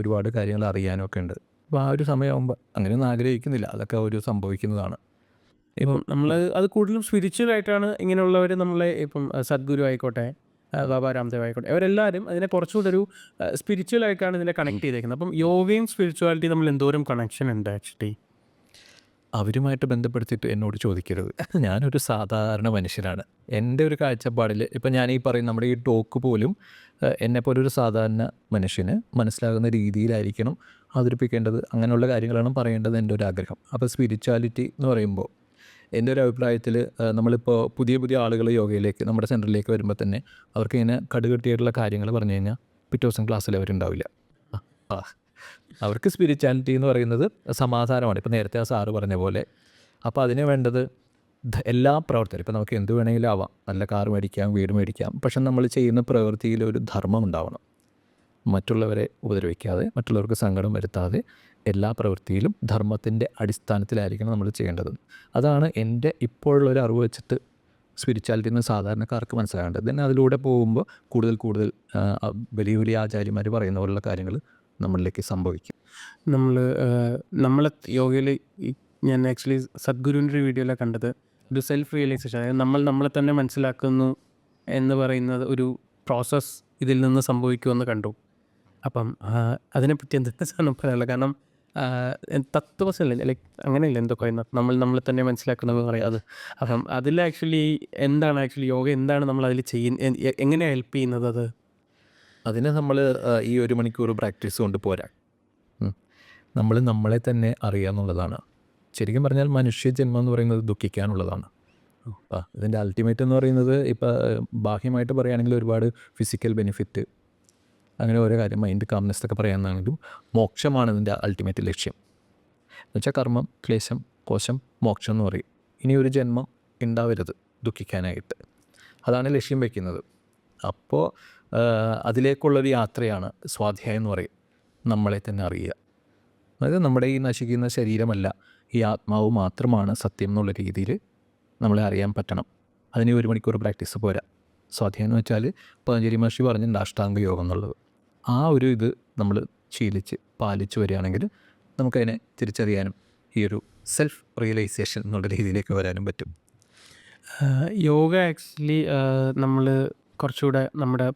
ഒരുപാട് കാര്യങ്ങൾ അറിയാനും ഒക്കെ ഉണ്ട്. അപ്പോൾ ആ ഒരു സമയമാകുമ്പോൾ അങ്ങനെയൊന്നും ആഗ്രഹിക്കുന്നില്ല, അതൊക്കെ ഒരു സംഭവിക്കുന്നതാണ്. ഇപ്പം നമ്മൾ അത് കൂടുതലും സ്പിരിച്വലായിട്ടാണ് ഇങ്ങനെയുള്ളവർ നമ്മളെ, ഇപ്പം സദ്ഗുരു ആയിക്കോട്ടെ, ബാബ രാംദേവ് ആയിക്കോട്ടെ, അവരെല്ലാവരും അതിനെ കുറച്ചുകൂടെ ഒരു സ്പിരിച്വലായിട്ടാണ് ഇതിനെ കണക്ട് ചെയ്തേക്കുന്നത്. അപ്പം യോഗയും സ്പിരിച്വാലിറ്റി തമ്മിൽ എന്തോരം കണക്ഷൻ ഉണ്ട് ആക്ച്വലി? അവരുമായിട്ട് ബന്ധപ്പെടുത്തിയിട്ട് എന്നോട് ചോദിക്കരുത്. ഞാനൊരു സാധാരണ മനുഷ്യനാണ്. എൻ്റെ ഒരു കാഴ്ചപ്പാടിൽ ഇപ്പം ഞാൻ ഈ പറയും നമ്മുടെ ഈ ടോക്ക് പോലും എന്നെപ്പോലെ ഒരു സാധാരണ മനുഷ്യന് മനസ്സിലാകുന്ന രീതിയിലായിരിക്കണം അവതരിപ്പിക്കേണ്ടത്. അങ്ങനെയുള്ള കാര്യങ്ങളാണ് പറയേണ്ടത് എൻ്റെ ഒരു ആഗ്രഹം. അപ്പോൾ സ്പിരിച്വാലിറ്റി എന്ന് പറയുമ്പോൾ എൻ്റെ ഒരു അഭിപ്രായത്തിൽ നമ്മളിപ്പോൾ പുതിയ പുതിയ ആളുകൾ യോഗയിലേക്ക് നമ്മുടെ സെൻറ്ററിലേക്ക് വരുമ്പോൾ തന്നെ അവർക്ക് ഇങ്ങനെ കടുകട്ടിയായിട്ടുള്ള കാര്യങ്ങൾ പറഞ്ഞു കഴിഞ്ഞാൽ പിറ്റേ ദിവസം ക്ലാസ്സിൽ അവരുണ്ടാവില്ല. അവർക്ക് സ്പിരിച്വാലിറ്റി എന്ന് പറയുന്നത് സമാധാനമാണ്. ഇപ്പോൾ നേരത്തെ ആ സാറ് പറഞ്ഞ പോലെ. അപ്പോൾ അതിന് വേണ്ടത് എല്ലാ പ്രവർത്തനം, ഇപ്പോൾ നമുക്ക് എന്ത് വേണമെങ്കിലും ആവാം, നല്ല കാർ മേടിക്കാം, വീട് മേടിക്കാം, പക്ഷെ നമ്മൾ ചെയ്യുന്ന പ്രവൃത്തിയിൽ ഒരു ധർമ്മം ഉണ്ടാവണം. മറ്റുള്ളവരെ ഉപദ്രവിക്കാതെ, മറ്റുള്ളവർക്ക് സങ്കടം വരുത്താതെ എല്ലാ പ്രവൃത്തിയിലും ധർമ്മത്തിൻ്റെ അടിസ്ഥാനത്തിലായിരിക്കണം നമ്മൾ ചെയ്യേണ്ടത്. അതാണ് എൻ്റെ ഇപ്പോഴുള്ളൊരു അറിവ് വെച്ചിട്ട് സ്പിരിച്വാലിറ്റി എന്ന് സാധാരണക്കാർക്ക് മനസ്സിലാകേണ്ടത്. then അതിലൂടെ പോകുമ്പോൾ കൂടുതൽ കൂടുതൽ വലിയ വലിയ ആചാര്യന്മാർ പറയുന്ന പോലുള്ള കാര്യങ്ങൾ നമ്മളിലേക്ക് സംഭവിക്കും. നമ്മളെ യോഗയിൽ ഞാൻ ആക്ച്വലി സദ്ഗുരുവിൻ്റെ ഒരു വീഡിയോയിലാണ് കണ്ടത്, ഒരു സെൽഫ് റിയലൈസേഷൻ, അതായത് നമ്മളെ തന്നെ മനസ്സിലാക്കുന്നു എന്ന് പറയുന്നത് ഒരു പ്രോസസ്സ് ഇതിൽ നിന്ന് സംഭവിക്കുമെന്ന് കണ്ടു. അപ്പം അതിനെപ്പറ്റി എന്താണ് പറയാനുള്ളത്? കാരണം തത്വമസല്ലേ, ലൈക്ക് അങ്ങനെയല്ല എന്തൊക്കെ പറയുന്നത്, നമ്മളെ തന്നെ മനസ്സിലാക്കുന്നത് പറയാം അത്. അപ്പം അതിൽ ആക്ച്വലി എന്താണ് യോഗ എന്താണ് നമ്മൾ അതിൽ എങ്ങനെയാണ് ഹെൽപ്പ് ചെയ്യുന്നത്? അത് അതിന് നമ്മൾ ഈ 1 മണിക്കൂർ പ്രാക്ടീസ് കൊണ്ട് പോരാ. നമ്മൾ നമ്മളെ തന്നെ അറിയുക എന്നുള്ളതാണ്. ശരിക്കും പറഞ്ഞാൽ മനുഷ്യജന്മം എന്ന് പറയുന്നത് ദുഃഖിക്കാനുള്ളതാണ്. ഇതിൻ്റെ അൾട്ടിമേറ്റ് എന്ന് പറയുന്നത് ഇപ്പോൾ ബാഹ്യമായിട്ട് പറയുകയാണെങ്കിൽ ഒരുപാട് ഫിസിക്കൽ ബെനിഫിറ്റ്, അങ്ങനെ ഓരോ കാര്യം, മൈൻഡ് കാംനെസ് ഒക്കെ പറയാമെന്നാണെങ്കിലും മോക്ഷമാണ് ഇതിൻ്റെ അൾട്ടിമേറ്റ് ലക്ഷ്യം. എന്നുവെച്ചാൽ കർമ്മം, ക്ലേശം, കോശം, മോക്ഷം എന്ന് പറയും. ഇനി ഒരു ജന്മം ഉണ്ടാവരുത് ദുഃഖിക്കാനായിട്ട്. അതാണ് ലക്ഷ്യം വയ്ക്കുന്നത്. അപ്പോൾ അതിലേക്കുള്ളൊരു യാത്രയാണ് സ്വാധ്യായം എന്ന് പറയും. നമ്മളെ തന്നെ അറിയുക, അതായത് നമ്മുടെ ഈ നശിക്കുന്ന ശരീരമല്ല, ഈ ആത്മാവ് മാത്രമാണ് സത്യം എന്നുള്ള രീതിയിൽ നമ്മളെ അറിയാൻ പറ്റണം. അതിന് 1 മണിക്കൂർ പ്രാക്ടീസ് പോരാ. സ്വാധ്യായം എന്ന് വെച്ചാൽ പതഞ്ജലി മഹർഷി പറഞ്ഞിട്ടുണ്ട് അഷ്ടാംഗ യോഗം എന്നുള്ളത്. ആ ഒരു ഇത് നമ്മൾ ശീലിച്ച് പാലിച്ച് വരികയാണെങ്കിൽ നമുക്കതിനെ തിരിച്ചറിയാനും ഈ ഒരു സെൽഫ് റിയലൈസേഷൻ എന്നുള്ള രീതിയിലേക്ക് വരാനും പറ്റും. യോഗ ആക്ച്വലി നമ്മൾ കുറച്ചുകൂടെ നമ്മുടെ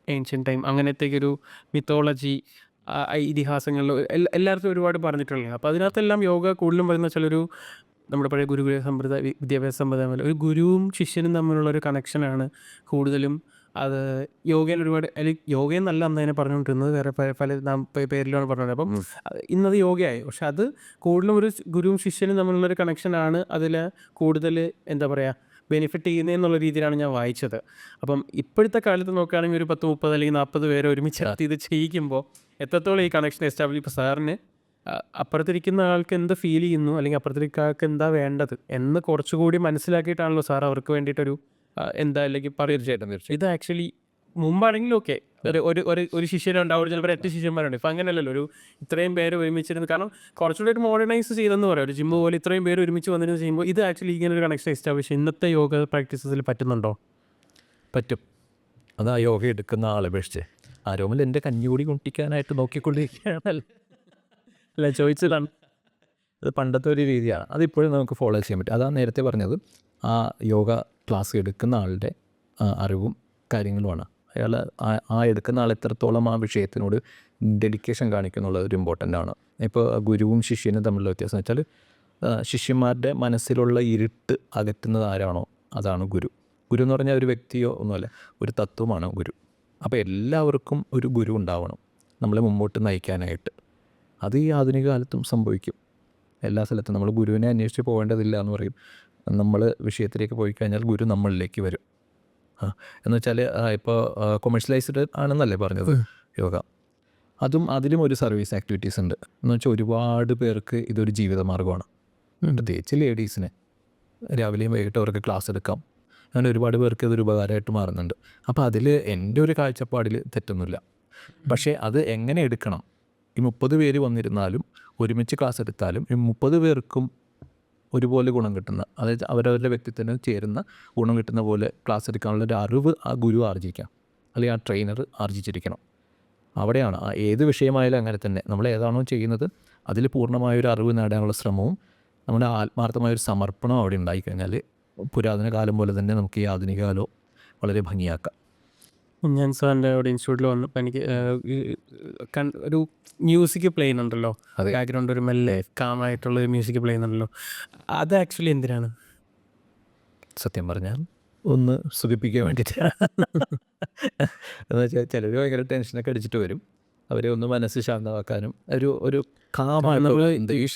ഏൻഷ്യൻ ടൈം അങ്ങനത്തേക്കൊരു മിത്തോളജി, ഇതിഹാസങ്ങളിൽ എല്ലാവർക്കും ഒരുപാട് പറഞ്ഞിട്ടുള്ളത്. അപ്പോൾ അതിനകത്തെല്ലാം യോഗ കൂടുതലും പറയുന്ന വെച്ചാൽ നമ്മുടെ പഴയ ഗുരുകുല വിദ്യാഭ്യാസ സമ്പ്രദായം പോലെ ഒരു ഗുരുവും ശിഷ്യനും തമ്മിലുള്ളൊരു കണക്ഷനാണ് കൂടുതലും. അത് യോഗയിൽ ഒരുപാട്, അല്ലെങ്കിൽ യോഗയെന്നല്ല അന്ന് അതിനെ പറഞ്ഞുകൊണ്ടിരുന്നത്, വേറെ പല പേരിലാണ് പറഞ്ഞത്. അപ്പം ഇന്നത് യോഗയായി, പക്ഷെ അത് കൂടുതലും ഒരു ഗുരുവും ശിഷ്യനും തമ്മിലുള്ളൊരു കണക്ഷനാണ് അതിൽ കൂടുതൽ എന്താ പറയുക ബെനിഫിറ്റ് ചെയ്യുന്നതെന്നുള്ള രീതിയിലാണ് ഞാൻ വായിച്ചത്. അപ്പം ഇപ്പോഴത്തെ കാലത്ത് നോക്കുകയാണെങ്കിൽ ഒരു 10, 30 അല്ലെങ്കിൽ 40 പേരെ ഒരുമിച്ച് ഇത് ചെയ്യിക്കുമ്പോൾ എത്രത്തോളം ഈ കണക്ഷൻ എസ്റ്റാബ്ലിഷ്, ഇപ്പോൾ സാറിന് അപ്പുറത്തിരിക്കുന്ന ആൾക്ക് എന്ത് ഫീൽ ചെയ്യുന്നു, അല്ലെങ്കിൽ അപ്പുറത്തിരിക്കുന്ന ആൾക്ക് എന്താ വേണ്ടത് എന്ന് കുറച്ചുകൂടി മനസ്സിലാക്കിയിട്ടാണല്ലോ സാർ അവർക്ക് വേണ്ടിയിട്ടൊരു എന്താ അല്ലെങ്കിൽ പറയുക. ഇത് ആക്ച്വലി മുമ്പാണെങ്കിലും ഓക്കെ, ഒരു ശിഷ്യനുണ്ടാവും, ചിലപ്പോൾ 8 ശിഷ്യന്മാരുണ്ട്. ഇപ്പം അങ്ങനെയല്ലല്ലോ, ഇത്രയും പേര് ഒരുമിച്ചിരുന്ന്, കാരണം കുറച്ചുകൂടി മോഡേണൈസ് ചെയ്തെന്ന് പറയാം. ഒരു ജിമ്മ് പോലെ ഇത്രയും പേര് ഒരുമിച്ച് വന്നിരുന്ന് ചെയ്യുമ്പോൾ ഇത് ആക്ച്വലി ഇങ്ങനെ ഒരു കണക്ഷൻ എസ്റ്റാബ്ലിഷ് ഇന്നത്തെ യോഗ പ്രാക്ടീസസിൽ പറ്റുന്നുണ്ടോ? പറ്റും. അത് ആ യോഗ എടുക്കുന്ന ആളപേക്ഷിച്ച് ആരോമിൽ എൻ്റെ കഞ്ഞി കൂടി കുട്ടിക്കാനായിട്ട് നോക്കിക്കൊണ്ടിരിക്കുകയാണല്ലോ. അല്ല, ചോദിച്ചതാണ്. അത് പണ്ടത്തെ ഒരു രീതിയാണ്, അതിപ്പോഴും നമുക്ക് ഫോളോ ചെയ്യാൻ പറ്റും. അതാണ് നേരത്തെ പറഞ്ഞത്, ആ യോഗ ക്ലാസ് എടുക്കുന്ന ആളുടെ അറിവും കാര്യങ്ങളുമാണ്. അയാൾ ആ എടുക്കുന്ന ആൾ എത്രത്തോളം ആ വിഷയത്തിനോട് ഡെഡിക്കേഷൻ കാണിക്കുന്നുള്ളത് ഒരു ഇമ്പോർട്ടൻ്റ് ആണ്. ഇപ്പോൾ ഗുരുവും ശിഷ്യനും തമ്മിലുള്ള വ്യത്യാസം വെച്ചാൽ ശിഷ്യന്മാരുടെ മനസ്സിലുള്ള ഇരുട്ട് അകറ്റുന്നത് ആരാണോ അതാണ് ഗുരു. ഗുരു എന്ന് പറഞ്ഞാൽ ഒരു വ്യക്തിയോ ഒന്നുമല്ല, ഒരു തത്വമാണ് ഗുരു. അപ്പോൾ എല്ലാവർക്കും ഒരു ഗുരു ഉണ്ടാവണം നമ്മളെ മുമ്പോട്ട് നയിക്കാനായിട്ട്. അത് ഈ ആധുനിക കാലത്തും സംഭവിക്കും. എല്ലാ സ്ഥലത്തും നമ്മൾ ഗുരുവിനെ അന്വേഷിച്ച് പോകേണ്ടതില്ല എന്ന് പറയും. നമ്മൾ വിഷയത്തിലേക്ക് പോയി കഴിഞ്ഞാൽ ഗുരു നമ്മളിലേക്ക് വരും. എന്ന് വെച്ചാൽ ഇപ്പോൾ കൊമേഴ്ഷ്യലൈസ്ഡ് ആണെന്നല്ലേ പറഞ്ഞത് യോഗ, അതിലും ഒരു സർവീസ് ആക്ടിവിറ്റീസ് ഉണ്ട്. എന്ന് വെച്ചാൽ ഒരുപാട് പേർക്ക് ഇതൊരു ജീവിതമാർഗ്ഗമാണ്, പ്രത്യേകിച്ച് ലേഡീസിന്. രാവിലെയും വൈകിട്ടും അവർക്ക് ക്ലാസ് എടുക്കാം. അങ്ങനെ ഒരുപാട് പേർക്ക് ഇതൊരു ഉപകാരമായിട്ട് മാറുന്നുണ്ട്. അപ്പോൾ അതിൽ എൻ്റെ ഒരു കാഴ്ചപ്പാടിൽ തെറ്റൊന്നുമില്ല. പക്ഷേ അത് എങ്ങനെ എടുക്കണം, ഈ 30 പേര് വന്നിരുന്നാലും ഒരുമിച്ച് ക്ലാസ് എടുത്താലും ഈ 30 പേർക്കും ഒരുപോലെ ഗുണം കിട്ടുന്ന, അതായത് അവരവരുടെ വ്യക്തിത്വത്തിന് ചേരുന്ന ഗുണം കിട്ടുന്ന പോലെ ക്ലാസ് എടുക്കാനുള്ള ഒരു അറിവ് ആ ഗുരു ആർജിക്കാം, അല്ലെങ്കിൽ ആ ട്രെയിനർ ആർജിച്ചിരിക്കണം. അവിടെയാണ് ഏത് വിഷയമായാലും അങ്ങനെ തന്നെ നമ്മൾ ഏതാണോ ചെയ്യുന്നത് അതിൽ പൂർണ്ണമായൊരു അറിവ് നേടാനുള്ള ശ്രമവും നമ്മുടെ ആത്മാർത്ഥമായൊരു സമർപ്പണവും അവിടെ ഉണ്ടായിക്കഴിഞ്ഞാൽ പുരാതന കാലം പോലെ തന്നെ നമുക്ക് ഈ ആധുനിക കാലവും വളരെ ഭംഗിയാക്കാം. ഞാൻ സാറിൻ്റെ അവിടെ ഇൻസ്റ്റിറ്റ്യൂട്ടിൽ വന്നപ്പോൾ എനിക്ക് ഒരു മ്യൂസിക് പ്ലേ ചെയ്യുന്നുണ്ടല്ലോ, അതെ. ബാക്ക്ഗ്രൗണ്ട് ഒരു മെല്ലെ കാമായിട്ടുള്ള ഒരു മ്യൂസിക് പ്ലേ ചെയ്യുന്നുണ്ടല്ലോ, അത് ആക്ച്വലി എന്തിനാണ്? സത്യം പറഞ്ഞാൽ ഒന്ന് സുഖിപ്പിക്കാൻ വേണ്ടിയിട്ട്. എന്ന് വെച്ചാൽ ചിലർ ഭയങ്കര ടെൻഷനൊക്കെ അടിച്ചിട്ട് വരും, അവരെ ഒന്ന് മനസ്സ് ശാന്തമാക്കാനും ഒരു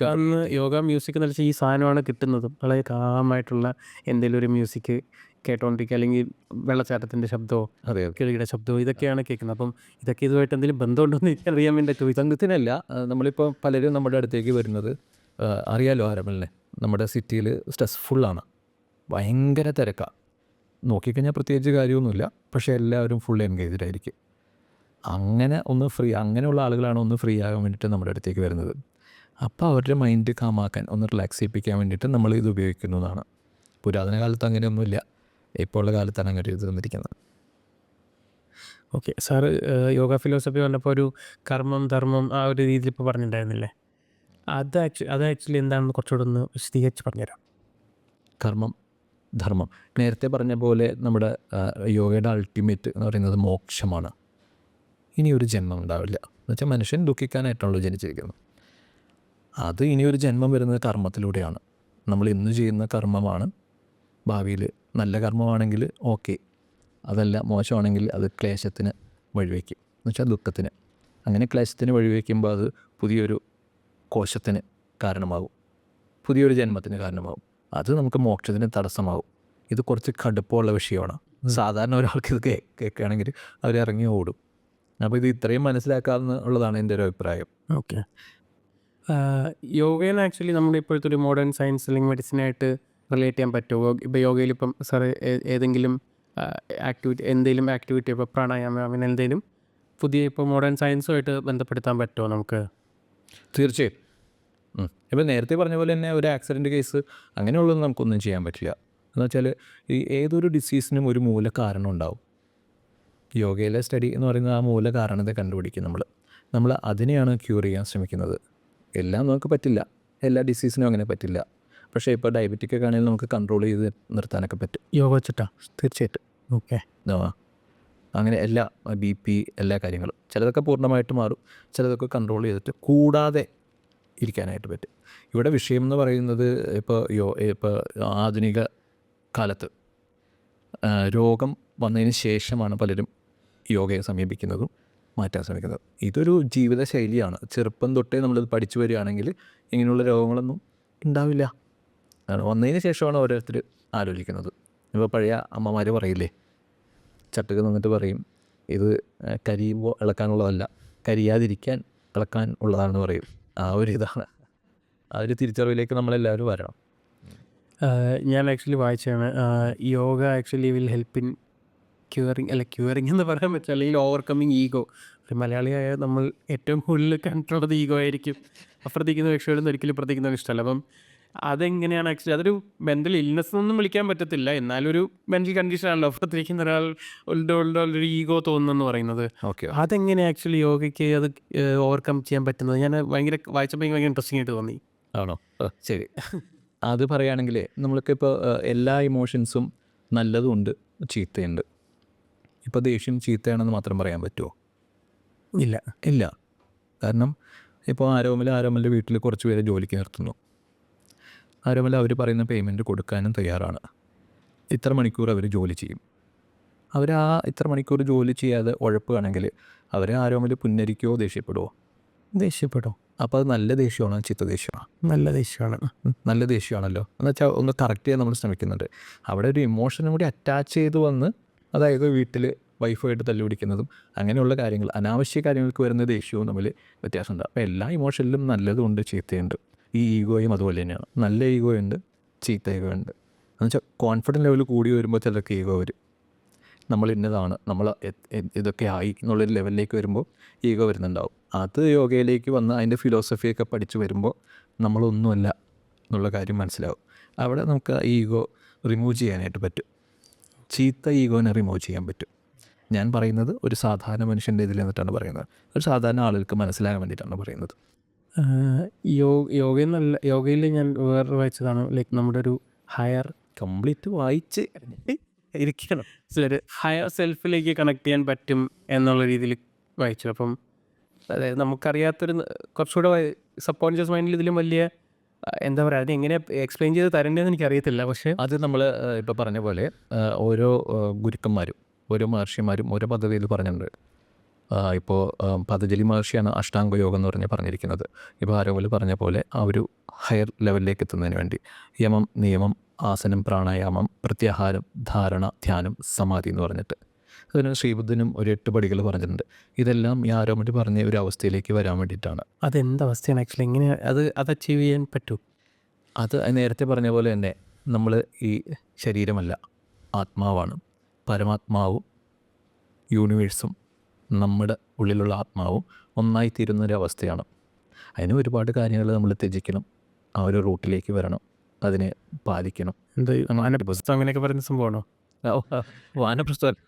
അന്ന് യോഗ മ്യൂസിക് എന്ന് വെച്ചാൽ ഈ സാധനമാണ് കിട്ടുന്നതും, വളരെ കാമായിട്ടുള്ള എന്തെങ്കിലും ഒരു മ്യൂസിക് കേട്ടോണ്ടിരിക്കുക, അല്ലെങ്കിൽ വെള്ളച്ചാട്ടത്തിൻ്റെ ശബ്ദമോ അതെ കിളിയുടെ ശബ്ദമോ ഇതൊക്കെയാണ് കേൾക്കുന്നത്. അപ്പം ഇതൊക്കെ ഇതുമായിട്ട് എന്തെങ്കിലും ബന്ധമുണ്ടോയെന്ന് എനിക്ക് അറിയാൻ വേണ്ടി ചോദിച്ചു. സംഘത്തിനല്ല, നമ്മളിപ്പോൾ പലരും നമ്മുടെ അടുത്തേക്ക് വരുന്നത് അറിയാലോ ആരമലിനെ, നമ്മുടെ സിറ്റിയിൽ സ്ട്രെസ്ഫുള്ളാണ്, ഭയങ്കര തിരക്കാണ്, നോക്കിക്കഴിഞ്ഞാൽ പ്രത്യേകിച്ച് കാര്യമൊന്നുമില്ല, പക്ഷേ എല്ലാവരും ഫുൾ എൻഗേജ്ഡ് ആയിരിക്കും. അങ്ങനെ ഒന്ന് ഫ്രീ, അങ്ങനെയുള്ള ആളുകളാണ് ഒന്ന് ഫ്രീ ആകാൻ വേണ്ടിയിട്ട് നമ്മുടെ അടുത്തേക്ക് വരുന്നത്. അപ്പോൾ അവരുടെ മൈൻഡ് കാമാക്കാൻ, ഒന്ന് റിലാക്സ് ചെയ്യിപ്പിക്കാൻ വേണ്ടിയിട്ട് നമ്മൾ ഇത് ഉപയോഗിക്കുന്നതാണ്. പുരാതന കാലത്ത് അങ്ങനെയൊന്നുമില്ല, ഇപ്പോൾ ഉള്ള കാലത്താണ് അങ്ങനെ ഇത് തന്നിരിക്കുന്നത്. ഓക്കെ സാറ് യോഗ ഫിലോസഫി വന്നപ്പോൾ ഒരു കർമ്മം ധർമ്മം ആ ഒരു രീതിയിൽ ഇപ്പോൾ പറഞ്ഞിട്ടുണ്ടായിരുന്നില്ലേ, അത് ആക്ച്വലി എന്താണെന്ന് കുറച്ചുകൂടെ ഒന്ന് വിശദീകരിച്ച് പറഞ്ഞുതരാം. കർമ്മം ധർമ്മം നേരത്തെ പറഞ്ഞ പോലെ നമ്മുടെ യോഗയുടെ അൾട്ടിമേറ്റ് എന്ന് പറയുന്നത് മോക്ഷമാണ്. ഇനിയൊരു ജന്മം ഉണ്ടാവില്ല എന്ന് വെച്ചാൽ മനുഷ്യൻ ദുഃഖിക്കാനായിട്ടുള്ളൂ ജനിച്ചിരിക്കുന്നത്. അത് ഇനിയൊരു ജന്മം വരുന്നത് കർമ്മത്തിലൂടെയാണ്. നമ്മൾ ഇന്ന് ചെയ്യുന്ന കർമ്മമാണ് ഭാവിയിൽ നല്ല കർമ്മമാണെങ്കിൽ ഓക്കെ, അതല്ല മോശമാണെങ്കിൽ അത് ക്ലേശത്തിന് വഴിവെക്കും, എന്ന് വെച്ചാൽ ദുഃഖത്തിന്. അങ്ങനെ ക്ലേശത്തിന് വഴിവെക്കുമ്പോൾ അത് പുതിയൊരു കോശത്തിന് കാരണമാകും, പുതിയൊരു ജന്മത്തിന് കാരണമാകും, അത് നമുക്ക് മോക്ഷത്തിന് തടസ്സമാകും. ഇത് കുറച്ച് കടുപ്പമുള്ള വിഷയമാണ്. സാധാരണ ഒരാൾക്ക് ഇത് കേൾക്കുകയാണെങ്കിൽ അവരിറങ്ങി ഓടും. അപ്പോൾ ഇത് ഇത്രയും മനസ്സിലാക്കാവുന്നതാണ് എൻ്റെ ഒരു അഭിപ്രായം. ഓക്കെ, യോഗയിൽ ആക്ച്വലി നമ്മുടെ ഇപ്പോഴത്തെ ഒരു മോഡേൺ സയൻസ് അല്ലെങ്കിൽ മെഡിസിനായിട്ട് റിലേറ്റ് ചെയ്യാൻ പറ്റുമോ? ഇപ്പോൾ യോഗയിൽ ഇപ്പം സാറ് ഏതെങ്കിലും എന്തെങ്കിലും ആക്ടിവിറ്റി ഇപ്പോൾ പ്രാണായാമം അങ്ങനെ എന്തെങ്കിലും പുതിയ ഇപ്പോൾ മോഡേൺ സയൻസുമായിട്ട് ബന്ധപ്പെടുത്താൻ പറ്റുമോ നമുക്ക്? തീർച്ചയായും. ഇപ്പോൾ നേരത്തെ പറഞ്ഞ പോലെ തന്നെ ഒരു ആക്സിഡൻറ്റ് കേസ് അങ്ങനെയുള്ളത് നമുക്കൊന്നും ചെയ്യാൻ പറ്റില്ല. എന്ന് വെച്ചാൽ ഈ ഏതൊരു ഡിസീസിനും ഒരു മൂല കാരണം ഉണ്ടാവും. യോഗയിലെ സ്റ്റഡി എന്ന് പറയുന്നത് ആ മൂല കാരണത്തെ കണ്ടുപിടിക്കും. നമ്മൾ അതിനെയാണ് ക്യൂർ ചെയ്യാൻ ശ്രമിക്കുന്നത്. എല്ലാം നമുക്ക് പറ്റില്ല, എല്ലാ ഡിസീസിനും അങ്ങനെ പറ്റില്ല. പക്ഷേ ഇപ്പോൾ ഡയബറ്റിക് ഒക്കെ ആണെങ്കിൽ നമുക്ക് കൺട്രോൾ ചെയ്ത് നിർത്താനൊക്കെ പറ്റും യോഗ വെച്ചിട്ടാ. തീർച്ചയായിട്ടും. ഓക്കെ, അങ്ങനെ എല്ലാ BP എല്ലാ കാര്യങ്ങളും ചിലതൊക്കെ പൂർണ്ണമായിട്ട് മാറും, ചിലതൊക്കെ കൺട്രോൾ ചെയ്തിട്ട് കൂടാതെ ഇരിക്കാനായിട്ട് പറ്റും. ഇവിടെ വിഷയം എന്ന് പറയുന്നത് ഇപ്പോൾ ആധുനിക കാലത്ത് രോഗം വന്നതിന് ശേഷമാണ് പലരും യോഗയെ സമീപിക്കുന്നതും മാറ്റാൻ ശ്രമിക്കുന്നത്. ഇതൊരു ജീവിതശൈലിയാണ്. ചെറുപ്പം തൊട്ടേ നമ്മളിത് പഠിച്ചു വരികയാണെങ്കിൽ ഇങ്ങനെയുള്ള രോഗങ്ങളൊന്നും ഉണ്ടാവില്ല. വന്നതിന് ശേഷമാണ് ഓരോരുത്തർ ആലോചിക്കുന്നത്. ഇപ്പോൾ പഴയ അമ്മമാർ പറയില്ലേ, ചട്ടുക നിന്നിട്ട് പറയും ഇത് കരിയുമ്പോൾ ഇളക്കാനുള്ളതല്ല, കരിയാതിരിക്കാൻ ഇളക്കാൻ ഉള്ളതാണെന്ന് പറയും. ആ ഒരു ഇതാണ്, ആ ഒരു തിരിച്ചറിവിലേക്ക് നമ്മളെല്ലാവരും വരണം. ഞാൻ ആക്ച്വലി വായിച്ചാണ് yoga actually will help in curing എന്ന് പറയാൻ പറ്റില്ല, അല്ലെങ്കിൽ ഓവർകമ്മിങ് ഈഗോ. ഒരു മലയാളിയായ നമ്മൾ ഏറ്റവും കൂടുതൽ കണ്ടിട്ടുള്ളത് ഈഗോ ആയിരിക്കും. അപ്പുറത്തേക്കുന്ന വ്യക്തികളൊന്നും ഒരിക്കലും ഇപ്പുറത്തേക്കുന്നവർക്ക് ഇഷ്ടമല്ല. അപ്പം അതെങ്ങനെയാണ് ആക്ച്വലി അതൊരു മെൻ്റൽ ഇൽനെസ് എന്നൊന്നും വിളിക്കാൻ പറ്റത്തില്ല, എന്നാലൊരു മെൻ്റൽ കണ്ടീഷനാണല്ലോ അപ്പുറത്തിരിക്കുന്ന ഒരു ഈഗോ തോന്നുന്നു പറയുന്നത്. ഓക്കെ, അതെങ്ങനെ ആക്ച്വലി യോഗയ്ക്ക് അത് ഓവർകം ചെയ്യാൻ പറ്റുന്നത്? ഞാൻ വായിച്ചപ്പോൾ ഭയങ്കര ഇൻട്രസ്റ്റിംഗ് ആയിട്ട് തോന്നി. ആണോ? ശരി. അത് പറയുകയാണെങ്കിൽ നമ്മൾക്കിപ്പോൾ എല്ലാ ഇമോഷൻസും നല്ലതുമുണ്ട് ചീത്തയുണ്ട്. ഇപ്പോൾ ദേഷ്യം ചീത്തയാണെന്ന് മാത്രം പറയാൻ പറ്റുമോ? ഇല്ല. കാരണം ഇപ്പോൾ ആരോമലിൻ്റെ വീട്ടിൽ കുറച്ച് പേരെ ജോലിക്ക് നിർത്തുന്നു. ആരോമൽ അവർ പറയുന്ന പേയ്മെൻറ്റ് കൊടുക്കാനും തയ്യാറാണ്. ഇത്ര മണിക്കൂർ അവർ ജോലി ചെയ്യും. അവർ ആ ഇത്ര മണിക്കൂർ ജോലി ചെയ്യാതെ ഉഴപ്പുകയാണെങ്കിൽ അവരെ ആരോമൽ പുന്നരിക്കോ ദേഷ്യപ്പെടുമോ? ദേഷ്യപ്പെടും. അപ്പോൾ അത് നല്ല ദേഷ്യമാണോ ചീത്ത ദേഷ്യമാണോ? നല്ല ദേഷ്യമാണ്. നല്ല ദേഷ്യമാണല്ലോ. എന്ന് വെച്ചാൽ ഒന്ന് കറക്റ്റ് ചെയ്യാൻ നമ്മൾ ശ്രമിക്കുന്നുണ്ട്. അവിടെ ഒരു ഇമോഷനും കൂടി അറ്റാച്ച് ചെയ്ത് വന്ന്, അതായത് വീട്ടിൽ വൈഫായിട്ട് തല്ലുപിടിക്കുന്നതും അങ്ങനെയുള്ള കാര്യങ്ങൾ, അനാവശ്യ കാര്യങ്ങൾക്ക് വരുന്ന ദേഷ്യവും തമ്മിൽ വ്യത്യാസമുണ്ട്. അപ്പോൾ എല്ലാ ഇമോഷനിലും നല്ലതുമുണ്ട് ചീത്തയുണ്ട്. ഈ ഈഗോയും അതുപോലെ തന്നെയാണ്. നല്ല ഈഗോയുണ്ട്, ചീത്ത ഈഗോയുണ്ട്. എന്നുവെച്ചാൽ കോൺഫിഡൻസ് ലെവൽ കൂടി വരുമ്പോൾ ചിലർക്ക് ഈഗോ വരും. നമ്മൾ ഇന്നതാണ്, നമ്മൾ ഇതൊക്കെ ആയി എന്നുള്ളൊരു ലെവലിലേക്ക് വരുമ്പോൾ ഈഗോ വരുന്നുണ്ടാവും. അത് യോഗയിലേക്ക് വന്ന് അതിൻ്റെ ഫിലോസഫിയൊക്കെ പഠിച്ച് വരുമ്പോൾ നമ്മളൊന്നുമല്ല എന്നുള്ള കാര്യം മനസ്സിലാവും. അവിടെ നമുക്ക് ഈഗോ റിമൂവ് ചെയ്യാനായിട്ട് പറ്റും. ചീത്ത ഈഗോനെ റിമൂവ് ചെയ്യാൻ പറ്റും. ഞാൻ പറയുന്നത് ഒരു സാധാരണ മനുഷ്യൻ്റെ ഇതിൽ നിന്നിട്ടാണ് പറയുന്നത്. ഒരു സാധാരണ ആളുകൾക്ക് മനസ്സിലാകാൻ വേണ്ടിയിട്ടാണ് പറയുന്നത്. യോഗയിൽ ഞാൻ വേറെ വായിച്ചതാണ്, ലൈക്ക് നമ്മുടെ ഒരു ഹയർ കംപ്ലീറ്റ് വായിച്ച് ഇരിക്കണം. ഒരു ഹയർ സെൽഫിലേക്ക് കണക്ട് ചെയ്യാൻ പറ്റും എന്നുള്ള രീതിയിൽ വായിച്ചു. അപ്പം അതായത് നമുക്കറിയാത്തൊരു കുറച്ചുകൂടെ സബ് കോൺഷ്യസ് മൈൻഡിൽ ഇതിലും വലിയ എന്താ പറയുക, അതിനെ എങ്ങനെ എക്സ്പ്ലെയിൻ ചെയ്ത് തരേണ്ടതെന്ന് എനിക്കറിയത്തില്ല. പക്ഷേ അത് നമ്മൾ ഇപ്പോൾ പറഞ്ഞ പോലെ ഓരോ ഗുരുക്കന്മാരും ഓരോ മഹർഷിമാരും ഓരോ പദ്ധതിയിൽ പറഞ്ഞിട്ടുണ്ട്. ഇപ്പോൾ പതഞ്ജലി മഹർഷിയാണ് അഷ്ടാംഗ യോഗം എന്ന് പറഞ്ഞിരിക്കുന്നത്. ഇപ്പോൾ ആരോഗ്യം പറഞ്ഞ പോലെ ആ ഒരു ഹയർ ലെവലിലേക്ക് എത്തുന്നതിന് വേണ്ടി യമം, നിയമം, ആസനം, പ്രാണായാമം, പ്രത്യാഹാരം, ധാരണ, ധ്യാനം, സമാധി എന്ന് പറഞ്ഞിട്ട് അതിന് ശ്രീബുദ്ധനും ഒരു 8 പടികൾ പറഞ്ഞിട്ടുണ്ട്. ഇതെല്ലാം ഈ ആരോഗ്യം പറഞ്ഞ ഒരു അവസ്ഥയിലേക്ക് വരാൻ വേണ്ടിയിട്ടാണ്. അതെന്തവസ്ഥയാണ് ആക്ച്വലി, എങ്ങനെ അത് അച്ചീവ് ചെയ്യാൻ പറ്റും? അത് നേരത്തെ പറഞ്ഞ പോലെ തന്നെ നമ്മൾ ഈ ശരീരമല്ല, ആത്മാവാണ്. പരമാത്മാവും യൂണിവേഴ്സും നമ്മുടെ ഉള്ളിലുള്ള ആത്മാവും ഒന്നായി തീരുന്നൊരവസ്ഥയാണ്. അതിന് ഒരുപാട് കാര്യങ്ങൾ നമ്മൾ ത്യജിക്കണം. ആ ഒരു റൂട്ടിലേക്ക് വരണം, അതിനെ പാലിക്കണം. എന്താ വാനപ്രസ്ഥം അങ്ങനെയൊക്കെ പറയുന്ന സംഭവമാണോ? വാനപ്രസ്ഥം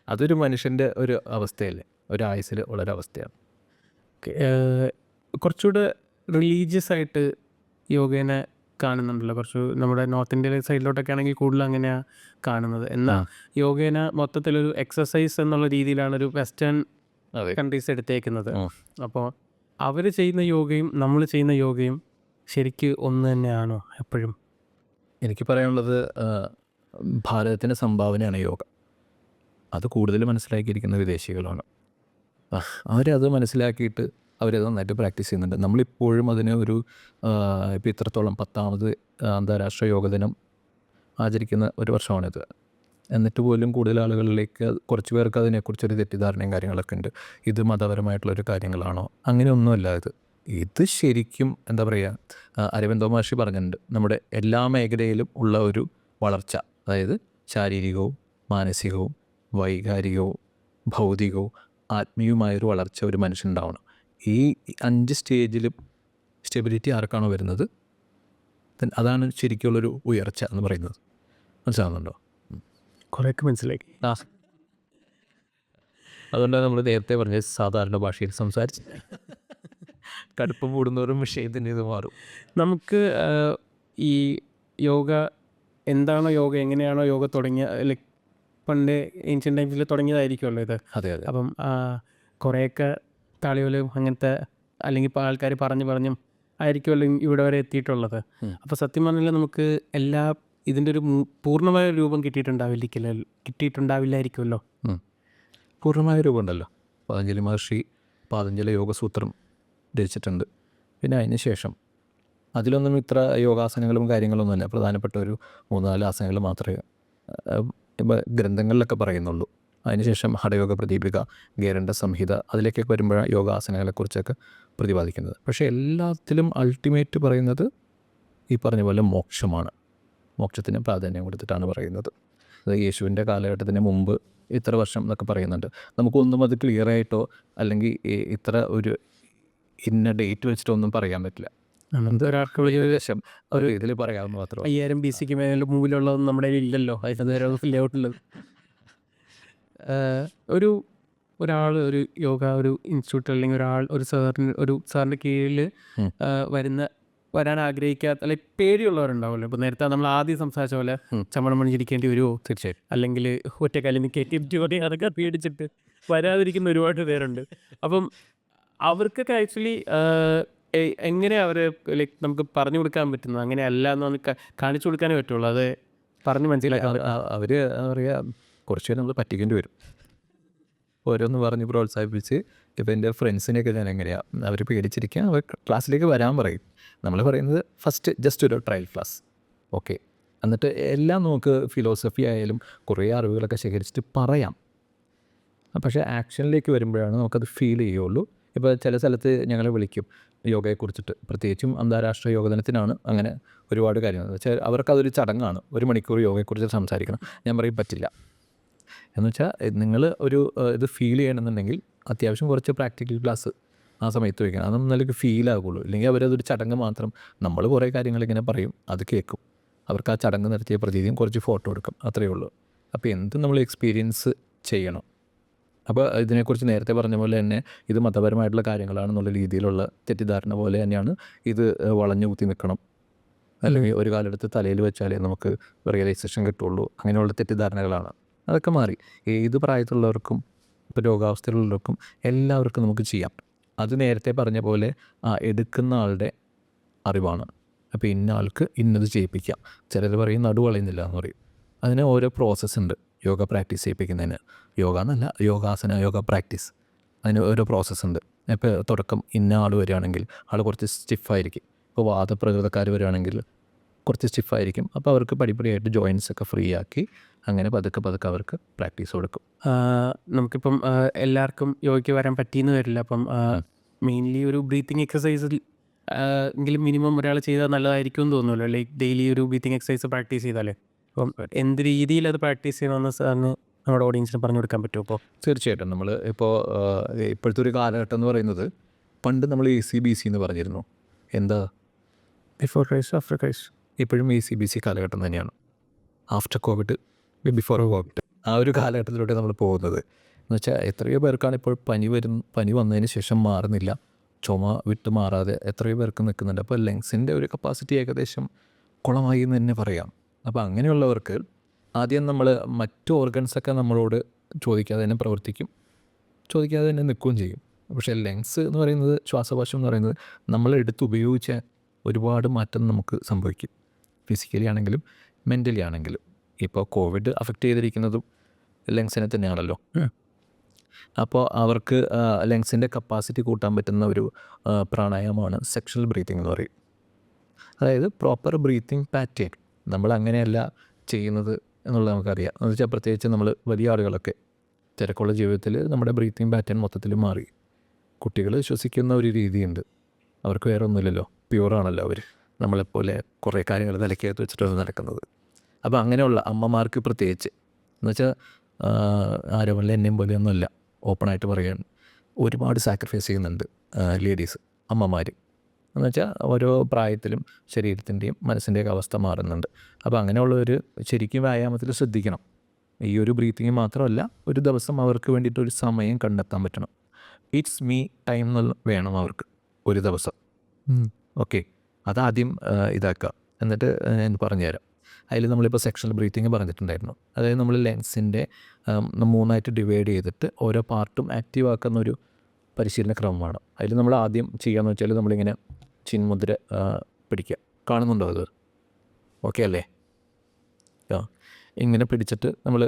അതൊരു മനുഷ്യൻ്റെ ഒരു അവസ്ഥയല്ലേ, ഒരു ആയുസ്സിൽ ഉള്ളൊരവസ്ഥയാണ്. കുറച്ചുകൂടെ റിലീജിയസ് ആയിട്ട് യോഗേനെ കാണുന്നുണ്ടല്ലോ, കുറച്ച് നമ്മുടെ നോർത്ത് ഇന്ത്യയിലെ സൈഡിലോട്ടൊക്കെ ആണെങ്കിൽ കൂടുതൽ അങ്ങനെയാണ് കാണുന്നത്. എന്നാൽ യോഗേന മൊത്തത്തിലൊരു എക്സസൈസ് എന്നുള്ള രീതിയിലാണ് ഒരു വെസ്റ്റേൺ കൺട്രീസ് എടുത്തേക്കുന്നത്. അപ്പോൾ അവർ ചെയ്യുന്ന യോഗയും നമ്മൾ ചെയ്യുന്ന യോഗയും ശരിക്കും ഒന്ന് തന്നെയാണോ എപ്പോഴും? എനിക്ക് പറയാനുള്ളത് ഭാരതത്തിൻ്റെ സംഭാവനയാണ് യോഗ. അത് കൂടുതൽ മനസ്സിലാക്കിയിരിക്കുന്ന വിദേശികളാണ്. അവരത് മനസ്സിലാക്കിയിട്ട് അവരത് നന്നായിട്ട് പ്രാക്ടീസ് ചെയ്യുന്നുണ്ട്. നമ്മളിപ്പോഴും അതിന് ഒരു ഇപ്പോൾ ഇത്രത്തോളം 10ാമത് അന്താരാഷ്ട്ര യോഗ ദിനം ആചരിക്കുന്ന ഒരു വർഷമാണിത്. എന്നിട്ട് പോലും കൂടുതൽ ആളുകളിലേക്ക് കുറച്ച് പേർക്ക് അതിനെക്കുറിച്ചൊരു തെറ്റിദ്ധാരണയും കാര്യങ്ങളൊക്കെ ഉണ്ട്. ഇത് മതപരമായിട്ടുള്ളൊരു കാര്യങ്ങളാണോ? അങ്ങനെയൊന്നുമല്ല. ഇത് ശരിക്കും എന്താ പറയുക, അരവിന്ദോ മഹർഷി പറഞ്ഞിട്ടുണ്ട്, നമ്മുടെ എല്ലാ മേഖലയിലും ഉള്ള ഒരു വളർച്ച, അതായത് ശാരീരികവും മാനസികവും വൈകാരികവും ഭൗതികവും ആത്മീയവുമായൊരു വളർച്ച ഒരു മനുഷ്യനുണ്ടാവണം. ഈ 5 സ്റ്റേജിലും സ്റ്റെബിലിറ്റി ആർക്കാണോ വരുന്നത്, അതാണ് ശരിക്കുള്ളൊരു ഉയർച്ച എന്ന് പറയുന്നത്. മനസ്സിലാകുന്നുണ്ടോ? കുറേയൊക്കെ മനസ്സിലാക്കി. അതുകൊണ്ടാണ് നമ്മൾ നേരത്തെ പറഞ്ഞത് സാധാരണ ഭാഷയിൽ സംസാരിച്ച് കടുപ്പം കൂടുന്നവരും വിഷയത്തിൻ്റെ ഇത് മാറും. നമുക്ക് ഈ യോഗ എന്താണോ യോഗ, എങ്ങനെയാണോ യോഗ തുടങ്ങിയ, ലൈക്ക് പണ്ട് ഏൻഷ്യൻ ടൈംസിൽ തുടങ്ങിയതായിരിക്കുമല്ലോ ഇത്. അതെ. അപ്പം കുറേയൊക്കെ താളിയോലും അങ്ങനത്തെ, അല്ലെങ്കിൽ ഇപ്പോൾ ആൾക്കാർ പറഞ്ഞും ആയിരിക്കുമല്ലോ ഇവിടെ വരെ എത്തിയിട്ടുള്ളത്. അപ്പോൾ സത്യം പറഞ്ഞാൽ നമുക്ക് ഇതിൻ്റെ ഒരു പൂർണ്ണമായ രൂപം കിട്ടിയിട്ടുണ്ടാവില്ലായിരിക്കുമല്ലോ. പൂർണ്ണമായ രൂപം ഉണ്ടല്ലോ. പതഞ്ജലി മഹർഷി പാതഞ്ജലി യോഗസൂത്രം രചിച്ചിട്ടുണ്ട്. പിന്നെ അതിന് ശേഷം അതിലൊന്നും ഇത്ര യോഗാസനങ്ങളും കാര്യങ്ങളൊന്നും തന്നെ, പ്രധാനപ്പെട്ട ഒരു 3-4 ആസനങ്ങൾ മാത്രമേ ഗ്രന്ഥങ്ങളിലൊക്കെ പറയുന്നുള്ളൂ. അതിനുശേഷം ഹഠയോഗ പ്രദീപിക, ഗേരണ്ട സംഹിത, അതിലേക്കൊക്കെ വരുമ്പോഴാണ് യോഗാസനങ്ങളെക്കുറിച്ചൊക്കെ പ്രതിപാദിക്കുന്നത്. പക്ഷേ എല്ലാത്തിലും അൾട്ടിമേറ്റ് പറയുന്നത് ഈ പറഞ്ഞ പോലെ മോക്ഷമാണ്. മോക്ഷത്തിന് പ്രാധാന്യം കൊടുത്തിട്ടാണ് പറയുന്നത്. അത് യേശുവിൻ്റെ കാലഘട്ടത്തിന് മുമ്പ് ഇത്ര വർഷം എന്നൊക്കെ പറയുന്നുണ്ട്. നമുക്കൊന്നും അത് ക്ലിയറായിട്ടോ അല്ലെങ്കിൽ ഇത്ര ഒരു ഇന്ന ഡേറ്റ് വെച്ചിട്ടൊന്നും പറയാൻ പറ്റില്ല. ഒരാൾക്ക് ഒരു ഇതിൽ പറയാമെന്ന് മാത്രം. 5000 BC മുമ്പിലുള്ളതൊന്നും നമ്മുടെ ഇല്ലല്ലോ, അതിന് ഔട്ടുള്ളത്. ഒരാൾ ഒരു യോഗ ഒരു ഇൻസ്റ്റിറ്റ്യൂട്ട് അല്ലെങ്കിൽ ഒരു സാറിൻ്റെ കീഴിൽ വരാൻ ആഗ്രഹിക്കാത്ത അല്ലെങ്കിൽ പേടിയുള്ളവരുണ്ടാവുമല്ലോ. ഇപ്പോൾ നേരത്തെ നമ്മൾ ആദ്യം സംസാരിച്ച പോലെ ചമ്മണം പണിഞ്ഞിരിക്കേണ്ടി വരുമോ, തീർച്ചയായും അല്ലെങ്കിൽ ഒറ്റക്കാലിൽ കയറ്റി അതൊക്കെ പേടിച്ചിട്ട് വരാതിരിക്കുന്ന ഒരുപാട് പേരുണ്ട്. അപ്പം അവർക്കൊക്കെ ആക്ച്വലി എങ്ങനെ അവരെ ലൈക്ക് നമുക്ക് പറഞ്ഞു കൊടുക്കാൻ പറ്റുന്നത്? അങ്ങനെ അല്ല എന്ന് കാണിച്ചു കൊടുക്കാനേ പറ്റുള്ളൂ, അത് പറഞ്ഞ് മനസ്സിലാക്കാൻ. അവർ എന്താ പറയുക, കുറച്ച് പേര് നമ്മൾ പറ്റിക്കേണ്ടി വരും. ഓരോന്ന് പറഞ്ഞ് പ്രോത്സാഹിപ്പിച്ച്. ഇപ്പോൾ എൻ്റെ ഫ്രണ്ട്സിനെയൊക്കെ ഞാൻ എങ്ങനെയാണ്, അവർ പേടിച്ചിരിക്കുക, അവർ ക്ലാസ്സിലേക്ക് വരാൻ പറയും. നമ്മൾ പറയുന്നത് ഫസ്റ്റ് ജസ്റ്റ് ഒരു ട്രയൽ ക്ലാസ്, ഓക്കെ. എന്നിട്ട് എല്ലാം നമുക്ക് ഫിലോസഫി ആയാലും കുറേ അറിവുകളൊക്കെ ശേഖരിച്ചിട്ട് പറയാം. പക്ഷേ ആക്ഷനിലേക്ക് വരുമ്പോഴാണ് നമുക്കത് ഫീൽ ചെയ്യുള്ളൂ. ഇപ്പോൾ ചില സ്ഥലത്ത് ഞങ്ങളെ വിളിക്കും, യോഗയെക്കുറിച്ചിട്ട്. പ്രത്യേകിച്ചും അന്താരാഷ്ട്ര യോഗ ദിനത്തിനാണ് അങ്ങനെ ഒരുപാട് കാര്യങ്ങൾ. എന്ന് വെച്ചാൽ അവർക്കതൊരു ചടങ്ങാണ്. 1 മണിക്കൂർ യോഗയെക്കുറിച്ച് സംസാരിക്കണം. ഞാൻ പറയും പറ്റില്ല. എന്ന് വെച്ചാൽ നിങ്ങൾ ഒരു ഇത് ഫീൽ ചെയ്യണമെന്നുണ്ടെങ്കിൽ അത്യാവശ്യം കുറച്ച് പ്രാക്ടിക്കൽ ക്ലാസ് ആ സമയത്ത് വയ്ക്കണം. അതൊന്നും നല്ല ഫീൽ ആകുള്ളൂ. ഇല്ലെങ്കിൽ അവരതൊരു ചടങ്ങ് മാത്രം, നമ്മൾ കുറേ കാര്യങ്ങളിങ്ങനെ പറയും, അത് കേൾക്കും. അവർക്ക് ആ ചടങ്ങ് നടത്തിയ പ്രതീതിയും കുറച്ച് ഫോട്ടോ എടുക്കും, അത്രയേ ഉള്ളൂ. അപ്പോൾ എന്തും നമ്മൾ എക്സ്പീരിയൻസ് ചെയ്യണം. അപ്പോൾ ഇതിനെക്കുറിച്ച് നേരത്തെ പറഞ്ഞ പോലെ തന്നെ ഇത് മതപരമായിട്ടുള്ള കാര്യങ്ങളാണെന്നുള്ള രീതിയിലുള്ള തെറ്റിദ്ധാരണ പോലെ തന്നെയാണ് ഇത് വളഞ്ഞു കുത്തി നിൽക്കണം, അല്ലെങ്കിൽ ഒരു കാലെടുത്ത് തലയിൽ വെച്ചാലേ നമുക്ക് റിയലൈസേഷൻ കിട്ടുള്ളൂ, അങ്ങനെയുള്ള തെറ്റിദ്ധാരണകളാണ്. അതൊക്കെ മാറി ഏത് പ്രായത്തിലുള്ളവർക്കും ഇപ്പോൾ രോഗാവസ്ഥയിലുള്ളവർക്കും എല്ലാവർക്കും നമുക്ക് ചെയ്യാം. അത് നേരത്തെ പറഞ്ഞ പോലെ എടുക്കുന്ന ആളുടെ അറിവാണ്. അപ്പോൾ ഇന്ന ആൾക്ക് ഇന്നത് ചെയ്യിപ്പിക്കാം. ചിലർ പറയും നടു കളയുന്നില്ല എന്ന് പറയും. അതിന് ഓരോ പ്രോസസ്സ് ഉണ്ട് യോഗ പ്രാക്ടീസ് ചെയ്യിപ്പിക്കുന്നതിന്. യോഗ എന്നല്ല, യോഗാസന, യോഗ പ്രാക്ടീസ്, അതിന് ഓരോ പ്രോസസ്സ് ഉണ്ട്. ഇപ്പോൾ തുടക്കം ഇന്ന ആൾ വരികയാണെങ്കിൽ ആൾ കുറച്ച് സ്റ്റിഫായിരിക്കും. ഇപ്പോൾ വാദപ്രകൃതക്കാർ വരികയാണെങ്കിൽ കുറച്ച് സ്റ്റിഫായിരിക്കും. അപ്പോൾ അവർക്ക് പടിപടിയായിട്ട് ജോയിൻസ് ഒക്കെ ഫ്രീ ആക്കി അങ്ങനെ പതുക്കെ പതുക്കെ അവർക്ക് പ്രാക്ടീസ് കൊടുക്കും. നമുക്കിപ്പം എല്ലാവർക്കും യോഗയ്ക്ക് വരാൻ പറ്റിയെന്ന് വരില്ല. അപ്പം മെയിൻലി ഒരു ബ്രീത്തിങ് എക്സസൈസിൽ എങ്കിലും മിനിമം ഒരാൾ ചെയ്താൽ നല്ലതായിരിക്കും എന്ന് തോന്നുമല്ലോ. ലൈക്ക് ഡെയിലി ഒരു ബ്രീത്തിങ് എക്സസൈസ് പ്രാക്ടീസ് ചെയ്താലേ. അപ്പം എന്ത് രീതിയിൽ അത് പ്രാക്ടീസ് ചെയ്യണമെന്ന് സാറിന് നമ്മുടെ ഓഡിയൻസിന് പറഞ്ഞു കൊടുക്കാൻ പറ്റുമോ? അപ്പോൾ തീർച്ചയായിട്ടും നമ്മൾ ഇപ്പോഴത്തെ ഒരു കാലഘട്ടം എന്ന് പറയുന്നത്, പണ്ട് നമ്മൾ ACBC എന്ന് പറഞ്ഞിരുന്നു. എന്താ? Before Christ, after Christ. ഇപ്പോഴും ACBC കാലഘട്ടം തന്നെയാണ്. ആഫ്റ്റർ കോവിഡ്, ബിഫോർ കോവിഡ്, ആ ഒരു കാലഘട്ടത്തിലൂടെ നമ്മൾ പോകുന്നത്. എന്ന് വെച്ചാൽ എത്രയോ പേർക്കാണ് ഇപ്പോൾ പനി വന്നതിന് ശേഷം മാറുന്നില്ല, ചുമ വിട്ട് മാറാതെ എത്രയോ പേർക്ക് നിൽക്കുന്നുണ്ട്. അപ്പോൾ ലങ്സിൻ്റെ ഒരു കപ്പാസിറ്റി ഏകദേശം കുളമായി എന്ന് തന്നെ പറയാം. അപ്പോൾ അങ്ങനെയുള്ളവർക്ക് ആദ്യം നമ്മൾ മറ്റു ഓർഗൻസൊക്കെ നമ്മളോട് ചോദിക്കാതെ തന്നെ പ്രവർത്തിക്കും, ചോദിക്കാതെ തന്നെ നിൽക്കുകയും ചെയ്യും. പക്ഷേ ലങ്സ് എന്ന് പറയുന്നത്, ശ്വാസകോശം എന്ന് പറയുന്നത് നമ്മൾ എടുത്ത് ഉപയോഗിച്ച ഒരുപാട് മാറ്റം നമുക്ക് സംഭവിക്കും. ഫിസിക്കലി ആണെങ്കിലും മെൻ്റലി ആണെങ്കിലും. ഇപ്പോൾ കോവിഡ് അഫക്റ്റ് ചെയ്തിരിക്കുന്നതും ലങ്സിനെ തന്നെയാണല്ലോ. അപ്പോൾ അവർക്ക് ലങ്സിൻ്റെ കപ്പാസിറ്റി കൂട്ടാൻ പറ്റുന്ന ഒരു പ്രാണായാമമാണ് സെക്ഷൽ ബ്രീത്തിങ് എന്ന് പറയും. അതായത് പ്രോപ്പർ ബ്രീത്തിങ് പാറ്റേൺ നമ്മൾ അങ്ങനെയല്ല ചെയ്യുന്നത് എന്നുള്ളത് നമുക്കറിയാം. എന്ന് വെച്ചാൽ പ്രത്യേകിച്ച് നമ്മൾ വലിയ ആളുകളൊക്കെ തിരക്കുള്ള ജീവിതത്തിൽ നമ്മുടെ ബ്രീത്തിങ് പാറ്റേൺ മൊത്തത്തിൽ മാറി. കുട്ടികൾ ശ്വസിക്കുന്ന ഒരു രീതിയുണ്ട്, അവർക്ക് വേറെ ഒന്നുമില്ലല്ലോ, പ്യുവറാണല്ലോ അവർ. നമ്മളെപ്പോലെ കുറേ കാര്യങ്ങൾ തലയ്ക്കകത്ത് വെച്ചിട്ടാണ് നടക്കുന്നത്. അപ്പോൾ അങ്ങനെയുള്ള അമ്മമാർക്ക് പ്രത്യേകിച്ച്, എന്ന് വെച്ചാൽ ആരോമല്ല എന്നെയും പോലെയൊന്നുമല്ല, ഓപ്പണായിട്ട് പറയുകയാണ്, ഒരുപാട് സാക്രിഫൈസ് ചെയ്യുന്നുണ്ട് ലേഡീസ്, അമ്മമാർ. എന്ന് വെച്ചാൽ ഓരോ പ്രായത്തിലും ശരീരത്തിൻ്റെയും മനസ്സിൻ്റെയൊക്കെ അവസ്ഥ മാറുന്നുണ്ട്. അപ്പോൾ അങ്ങനെയുള്ളവർ ശരിക്കും വ്യായാമത്തിൽ ശ്രദ്ധിക്കണം. ഈ ഒരു ബ്രീത്തിങ് മാത്രമല്ല, ഒരു ദിവസം അവർക്ക് വേണ്ടിയിട്ടൊരു സമയം കണ്ടെത്താൻ പറ്റണം. ഇറ്റ്സ് മീ ടൈം എന്നുള്ള വേണം അവർക്ക് ഒരു ദിവസം. ഓക്കെ, അതാദ്യം ഇതാക്കുക. എന്നിട്ട് ഞാൻ പറഞ്ഞുതരാം. അതിൽ നമ്മളിപ്പോൾ സെക്ഷണൽ ബ്രീത്തിങ് പറഞ്ഞിട്ടുണ്ടായിരുന്നു. അതായത് നമ്മൾ ലെൻസിൻ്റെ 3ആയിട്ട് ഡിവൈഡ് ചെയ്തിട്ട് ഓരോ പാർട്ടും ആക്റ്റീവ് ആക്കുന്നൊരു പരിശീലന ക്രമമാണ്. അതിൽ നമ്മൾ ആദ്യം ചെയ്യാന്ന് വെച്ചാൽ നമ്മളിങ്ങനെ ചിന്മുദ്ര പിടിക്കുക. കാണുന്നുണ്ടോ അത്? ഓക്കെ അല്ലേ? ഇങ്ങനെ പിടിച്ചിട്ട് നമ്മൾ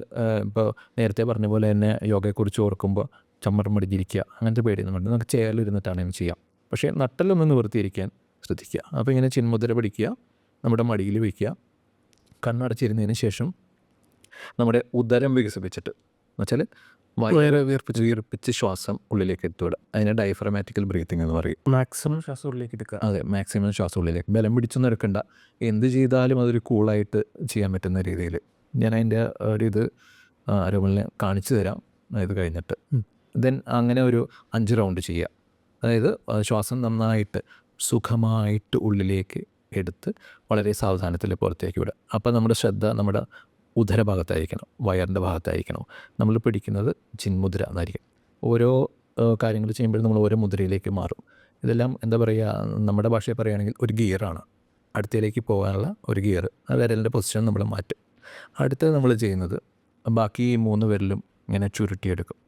ഇപ്പോൾ നേരത്തെ പറഞ്ഞ പോലെ തന്നെ യോഗയെക്കുറിച്ച് ഓർക്കുമ്പോൾ ചമ്മരം മടിഞ്ഞിരിക്കുക, അങ്ങനത്തെ പേടിയൊന്നും കൊണ്ട് നമുക്ക് ചേലിരുന്നിട്ടാണെങ്കിലും ചെയ്യാം. പക്ഷേ നട്ടലൊന്ന് നിവർത്തിയിരിക്കാൻ ശ്രദ്ധിക്കുക. അപ്പോൾ ഇങ്ങനെ ചിന്മുദ്ര പിടിക്കുക, നമ്മുടെ മടിയിൽ വയ്ക്കുക, കണ്ണടച്ചിരുന്നതിന് ശേഷം നമ്മുടെ ഉദരം വികസിപ്പിച്ചിട്ട്, എന്ന് വെച്ചാൽ വയറ് വീർപ്പിച്ച് ശ്വാസം ഉള്ളിലേക്ക് എത്തുക. അതിനെ ഡയഫ്രമാറ്റിക്കൽ ബ്രീത്തിങ് എന്ന് പറയും. മാക്സിമം ശ്വാസം ഉള്ളിലേക്ക് എടുക്കുക. അതെ, മാക്സിമം ശ്വാസം ഉള്ളിലേക്ക്. ബലം പിടിച്ചൊന്നും എടുക്കണ്ട, എന്ത് ചെയ്താലും അതൊരു കൂളായിട്ട് ചെയ്യാൻ പറ്റുന്ന രീതിയിൽ. ഞാൻ അതിൻ്റെ ഇത് ആരോമലിനെ കാണിച്ചു തരാം ഇത് കഴിഞ്ഞിട്ട്. ദെൻ അങ്ങനെ ഒരു 5 റൗണ്ട് ചെയ്യുക. അതായത് ശ്വാസം നന്നായിട്ട് സുഖമായിട്ട് ഉള്ളിലേക്ക് എടുത്ത് വളരെ സാവധാനത്തിൽ പുറത്തേക്ക് വിടുക. അപ്പോൾ നമ്മുടെ ശ്രദ്ധ നമ്മുടെ ഉദരഭാഗത്തായിരിക്കണം, വയറിൻ്റെ ഭാഗത്തായിരിക്കണം. നമ്മൾ പിടിക്കുന്നത് ചിന്മുദ്ര എന്നായിരിക്കും. ഓരോ കാര്യങ്ങൾ ചെയ്യുമ്പോഴും നമ്മൾ ഓരോ മുദ്രയിലേക്ക് മാറും. ഇതെല്ലാം എന്താ പറയുക, നമ്മുടെ ഭാഷയിൽ പറയുകയാണെങ്കിൽ ഒരു ഗിയറാണ്, അടുത്തയിലേക്ക് പോകാനുള്ള ഒരു ഗിയർ. ആ വിരലിൻ്റെ പൊസിഷൻ നമ്മൾ മാറ്റും. അടുത്തത് നമ്മൾ ചെയ്യുന്നത്, ബാക്കി 3 വിരലും ഇങ്ങനെ ചുരുട്ടിയെടുക്കും.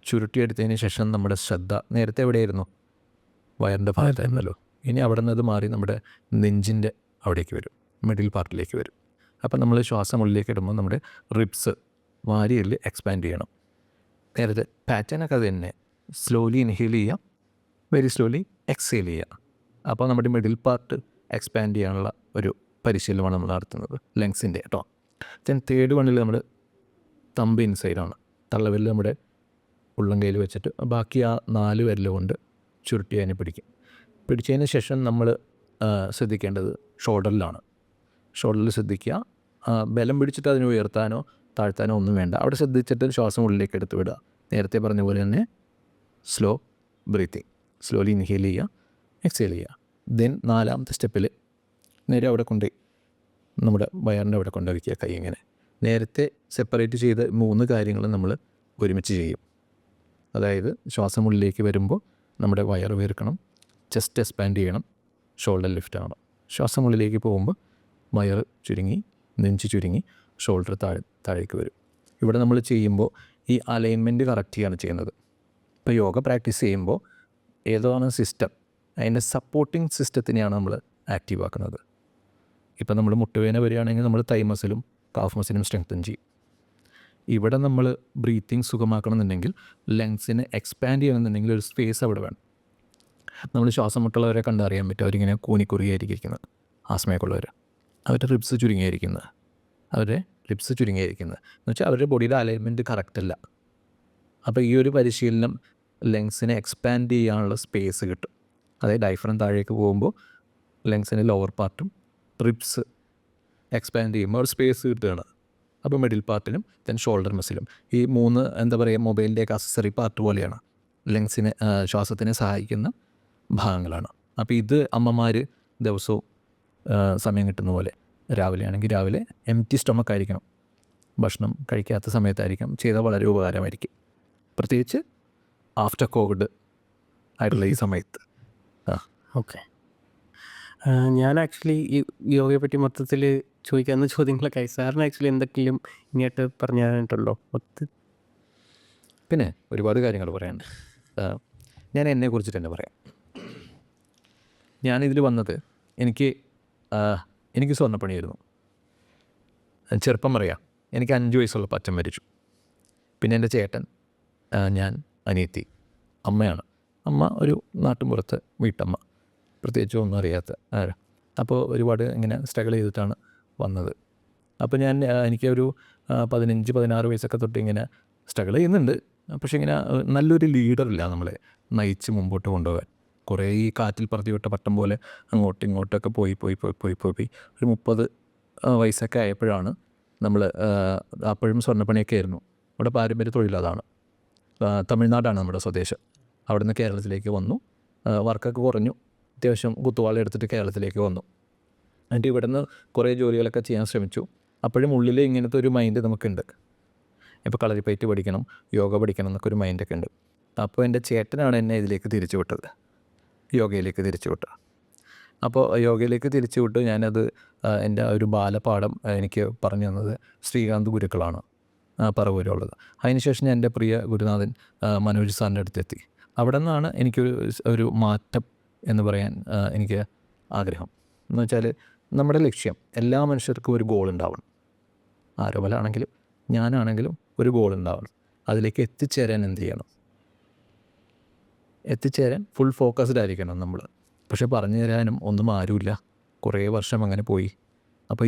ചുരുട്ടിയെടുത്തതിന് ശേഷം നമ്മുടെ ശ്രദ്ധ നേരത്തെ എവിടെയായിരുന്നു? വയറിൻ്റെ ഭാഗത്തായിരുന്നല്ലോ. ഇനി അവിടെ നിന്ന് അത് മാറി നമ്മുടെ നെഞ്ചിൻ്റെ അവിടേക്ക് വരും, മിഡിൽ പാർട്ടിലേക്ക് വരും. അപ്പം നമ്മൾ ശ്വാസം ഉള്ളിലേക്ക് ഇടുമ്പോൾ നമ്മുടെ റിബ്സ് വാരിയിൽ എക്സ്പാൻഡ് ചെയ്യണം. നേരത്തെ പാറ്റേണൊക്കെ അത് തന്നെ. സ്ലോലി ഇൻഹെയിൽ ചെയ്യുക, വെരി സ്ലോലി എക്സെയിൽ ചെയ്യുക. അപ്പോൾ നമ്മുടെ മിഡിൽ പാർട്ട് എക്സ്പാൻഡ് ചെയ്യാനുള്ള ഒരു പരിശീലനമാണ് നമ്മൾ നടത്തുന്നത്, ലങ്സിൻ്റെ കേട്ടോ. ദെൻ 3rd വണ്ണിൽ നമ്മൾ തമ്പ് ഇൻസൈഡാണ്. തള്ളവിരൽ നമ്മുടെ ഉള്ളം കയ്യിൽ വെച്ചിട്ട് ബാക്കി ആ 4 വിരൽ കൊണ്ട് ചുരുട്ടി അതിനെ പിടിക്കും. പിടിച്ചതിന് ശേഷം നമ്മൾ ശ്രദ്ധിക്കേണ്ടത് ഷോൾഡറിലാണ്. ഷോൾഡറിൽ ശ്രദ്ധിക്കുക. ബലം പിടിച്ചിട്ട് അതിനെ ഉയർത്താനോ താഴ്ത്താനോ ഒന്നും വേണ്ട. അവിടെ ശ്രദ്ധിച്ചിട്ട് ശ്വാസം ഉള്ളിലേക്ക് എടുത്ത് വിടുക. നേരത്തെ പറഞ്ഞ പോലെ തന്നെ സ്ലോ ബ്രീത്തിങ്, സ്ലോലി ഇൻഹേൽ ചെയ്യുക, എക്സേൽ ചെയ്യുക. ദെൻ 4ാമത്തെ സ്റ്റെപ്പിൽ നേരെ അവിടെ കൊണ്ട് നമ്മുടെ വയറിൻ്റെ അവിടെ കൊണ്ട് വയ്ക്കുക. കൈ ഇങ്ങനെ നേരത്തെ സെപ്പറേറ്റ് ചെയ്ത 3 കാര്യങ്ങൾ നമ്മൾ ഒരുമിച്ച് ചെയ്യും. അതായത് ശ്വാസം ഉള്ളിലേക്ക് വരുമ്പോൾ നമ്മുടെ വയറ് വീർക്കണം, ചെസ്റ്റ് എക്സ്പാൻഡ് ചെയ്യണം, ഷോൾഡർ ലിഫ്റ്റ് ആവണം. ശ്വാസം ഉള്ളിലേക്ക് പോകുമ്പോൾ വയറ് ചുരുങ്ങി, നെഞ്ച് ചുരുങ്ങി, ഷോൾഡർ താഴേക്ക് വരും. ഇവിടെ നമ്മൾ ചെയ്യുമ്പോൾ ഈ അലൈൻമെൻറ്റ് കറക്റ്റ് ചെയ്യാണ് ചെയ്യുന്നത്. ഇപ്പോൾ യോഗ പ്രാക്ടീസ് ചെയ്യുമ്പോൾ ഏതാണ് സിസ്റ്റം, അതിൻ്റെ സപ്പോർട്ടിങ് സിസ്റ്റത്തിനെയാണ് നമ്മൾ ആക്റ്റീവ് ആക്കുന്നത്. ഇപ്പം നമ്മൾ മുട്ടുവേദന വരികയാണെങ്കിൽ നമ്മൾ തൈ മസിലും കാഫ് മസിലും സ്ട്രെങ്തൻ ചെയ്യും. ഇവിടെ നമ്മൾ ബ്രീത്തിങ് സുഖമാക്കണമെന്നുണ്ടെങ്കിൽ ലങ്സിനെ എക്സ്പാൻഡ് ചെയ്യണമെന്നുണ്ടെങ്കിൽ ഒരു സ്പേസ് അവിടെ വേണം. നമ്മൾ ശ്വാസം മുട്ടുള്ളവരെ കണ്ടറിയാൻ പറ്റും. അവരിങ്ങനെ കൂനിക്കുറുകിയായിരിക്കും ഇരിക്കുന്നത്. ആസ്മയൊക്കെ ഉള്ളവർ, അവരുടെ റിബ്സ് ചുരുങ്ങിയിരിക്കുന്നത്, എന്ന് വെച്ചാൽ അവരുടെ ബോഡിയുടെ അലൈൻമെൻറ്റ് കറക്റ്റല്ല. അപ്പോൾ ഈ ഒരു പരിശീലനം ലങ്സിനെ എക്സ്പാൻഡ് ചെയ്യാനുള്ള സ്പേസ് കിട്ടും. അതായത് ഡയഫ്രം താഴേക്ക് പോകുമ്പോൾ ലങ്സിൻ്റെ ലോവർ പാർട്ടും റിബ്സ് എക്സ്പാൻഡ് ചെയ്യുമ്പോൾ ഒരു സ്പേസ് കിട്ടുകയാണ്. അപ്പോൾ മിഡിൽ പാർട്ടിനും ദെൻ ഷോൾഡർ മസിലും ഈ 3 എന്താ പറയുക മൊബൈലിൻ്റെയൊക്കെ അക്സസറി പാർട്ട് പോലെയാണ്. ലങ്സിനെ ശ്വാസത്തിനെ സഹായിക്കുന്ന ഭാഗങ്ങളാണ്. അപ്പോൾ ഇത് അമ്മമാർ ദിവസവും സമയം കിട്ടുന്ന പോലെ രാവിലെ ആണെങ്കിൽ രാവിലെ എംപ്റ്റി സ്റ്റൊമക്ക് ആയിരിക്കണം, ഭക്ഷണം കഴിക്കാത്ത സമയത്തായിരിക്കും ചെയ്താൽ വളരെ ഉപകാരമായിരിക്കും. പ്രത്യേകിച്ച് ആഫ്റ്റർ കോവിഡ് ആയിട്ടുള്ള ഈ സമയത്ത്. ഓക്കെ. ഞാൻ ആക്ച്വലി ഈ യോഗയെ പറ്റി മൊത്തത്തിൽ ചോദിക്കാവുന്ന ചോദ്യങ്ങളൊക്കെ സാറിന് ആക്ച്വലി എന്തൊക്കെയും ഇങ്ങോട്ട് പറഞ്ഞു തരാനായിട്ടുള്ളൂ. പിന്നെ ഒരുപാട് കാര്യങ്ങൾ പറയാനുണ്ട്. ഞാൻ എന്നെക്കുറിച്ചിട്ട് തന്നെ പറയാം. ഞാനിതിൽ വന്നത് എനിക്ക് സ്വർണ്ണപ്പണിയായിരുന്നു. ചെറുപ്പം പറയാം, എനിക്ക് 5 വയസ്സുള്ള അച്ഛൻ മരിച്ചു. പിന്നെ എൻ്റെ ചേട്ടൻ, ഞാൻ, അനിയത്തി, അമ്മയാണ്. അമ്മ ഒരു നാട്ടുമ്പുറത്ത് വീട്ടമ്മ, പ്രത്യേകിച്ച് ഒന്നും അറിയാത്ത ആരാ. അപ്പോൾ ഒരുപാട് ഇങ്ങനെ സ്ട്രഗിൾ ചെയ്തിട്ടാണ് വന്നത്. അപ്പോൾ എനിക്കൊരു 15-16 വയസ്സൊക്കെ തൊട്ട് ഇങ്ങനെ സ്ട്രഗിൾ ചെയ്യുന്നുണ്ട്. പക്ഷേ ഇങ്ങനെ നല്ലൊരു ലീഡറില്ല നമ്മളെ നയിച്ച് മുമ്പോട്ട് കൊണ്ടുപോകാൻ. കുറേ ഈ കാറ്റിൽ പറത്തി വിട്ട പട്ടം പോലെ അങ്ങോട്ടും ഇങ്ങോട്ടൊക്കെ പോയി ഒരു 30 വയസ്സൊക്കെ ആയപ്പോഴാണ് നമ്മൾ, അപ്പോഴും സ്വർണ്ണപ്പണിയൊക്കെ ആയിരുന്നു. അവിടെ പാരമ്പര്യ തൊഴിൽ അതാണ്. തമിഴ്നാടാണ് നമ്മുടെ സ്വദേശം. അവിടെ നിന്ന് കേരളത്തിലേക്ക് വന്നു. വർക്കൊക്കെ കുറഞ്ഞു, അത്യാവശ്യം കുത്തുവാള എടുത്തിട്ട് കേരളത്തിലേക്ക് വന്നു. എന്നിട്ട് ഇവിടെ നിന്ന് കുറേ ജോലികളൊക്കെ ചെയ്യാൻ ശ്രമിച്ചു. അപ്പോഴും ഉള്ളിൽ ഇങ്ങനത്തെ ഒരു മൈൻഡ് നമുക്കുണ്ട്. ഇപ്പോൾ കളരിപ്പയറ്റ് പഠിക്കണം, യോഗ പഠിക്കണം എന്നൊക്കെ ഒരു മൈൻഡൊക്കെ ഉണ്ട്. അപ്പോൾ എൻ്റെ ചേട്ടനാണ് എന്നെ ഇതിലേക്ക് തിരിച്ചു വിട്ടത്, യോഗയിലേക്ക് തിരിച്ചു വിട്ടത്. അപ്പോൾ യോഗയിലേക്ക് തിരിച്ചു വിട്ട് ഞാനത് എൻ്റെ ഒരു ബാലപാഠം എനിക്ക് പറഞ്ഞു തന്നത് ശ്രീകാന്ത് ഗുരുക്കളാണ്, പറവൂരുള്ളത്. അതിനുശേഷം ഞാൻ എൻ്റെ പ്രിയ ഗുരുനാഥൻ മനോജ് സാറിൻ്റെ അടുത്തെത്തി. അവിടെ നിന്നാണ് എനിക്കൊരു മാറ്റം എന്ന് പറയാൻ എനിക്ക് ആഗ്രഹം. എന്ന് വെച്ചാൽ നമ്മുടെ ലക്ഷ്യം, എല്ലാ മനുഷ്യർക്കും ഒരു ഗോൾ ഉണ്ടാവണം. ആരോപലാണെങ്കിലും ഞാനാണെങ്കിലും ഒരു ഗോൾ ഉണ്ടാവണം. അതിലേക്ക് എത്തിച്ചേരാൻ എന്ത് ചെയ്യണം? എത്തിച്ചേരാൻ ഫുൾ ഫോക്കസ്ഡ് ആയിരിക്കണം നമ്മൾ. പക്ഷെ പറഞ്ഞു തരാനും ഒന്നും ആരുമില്ല. കുറേ വർഷം അങ്ങനെ പോയി. അപ്പോൾ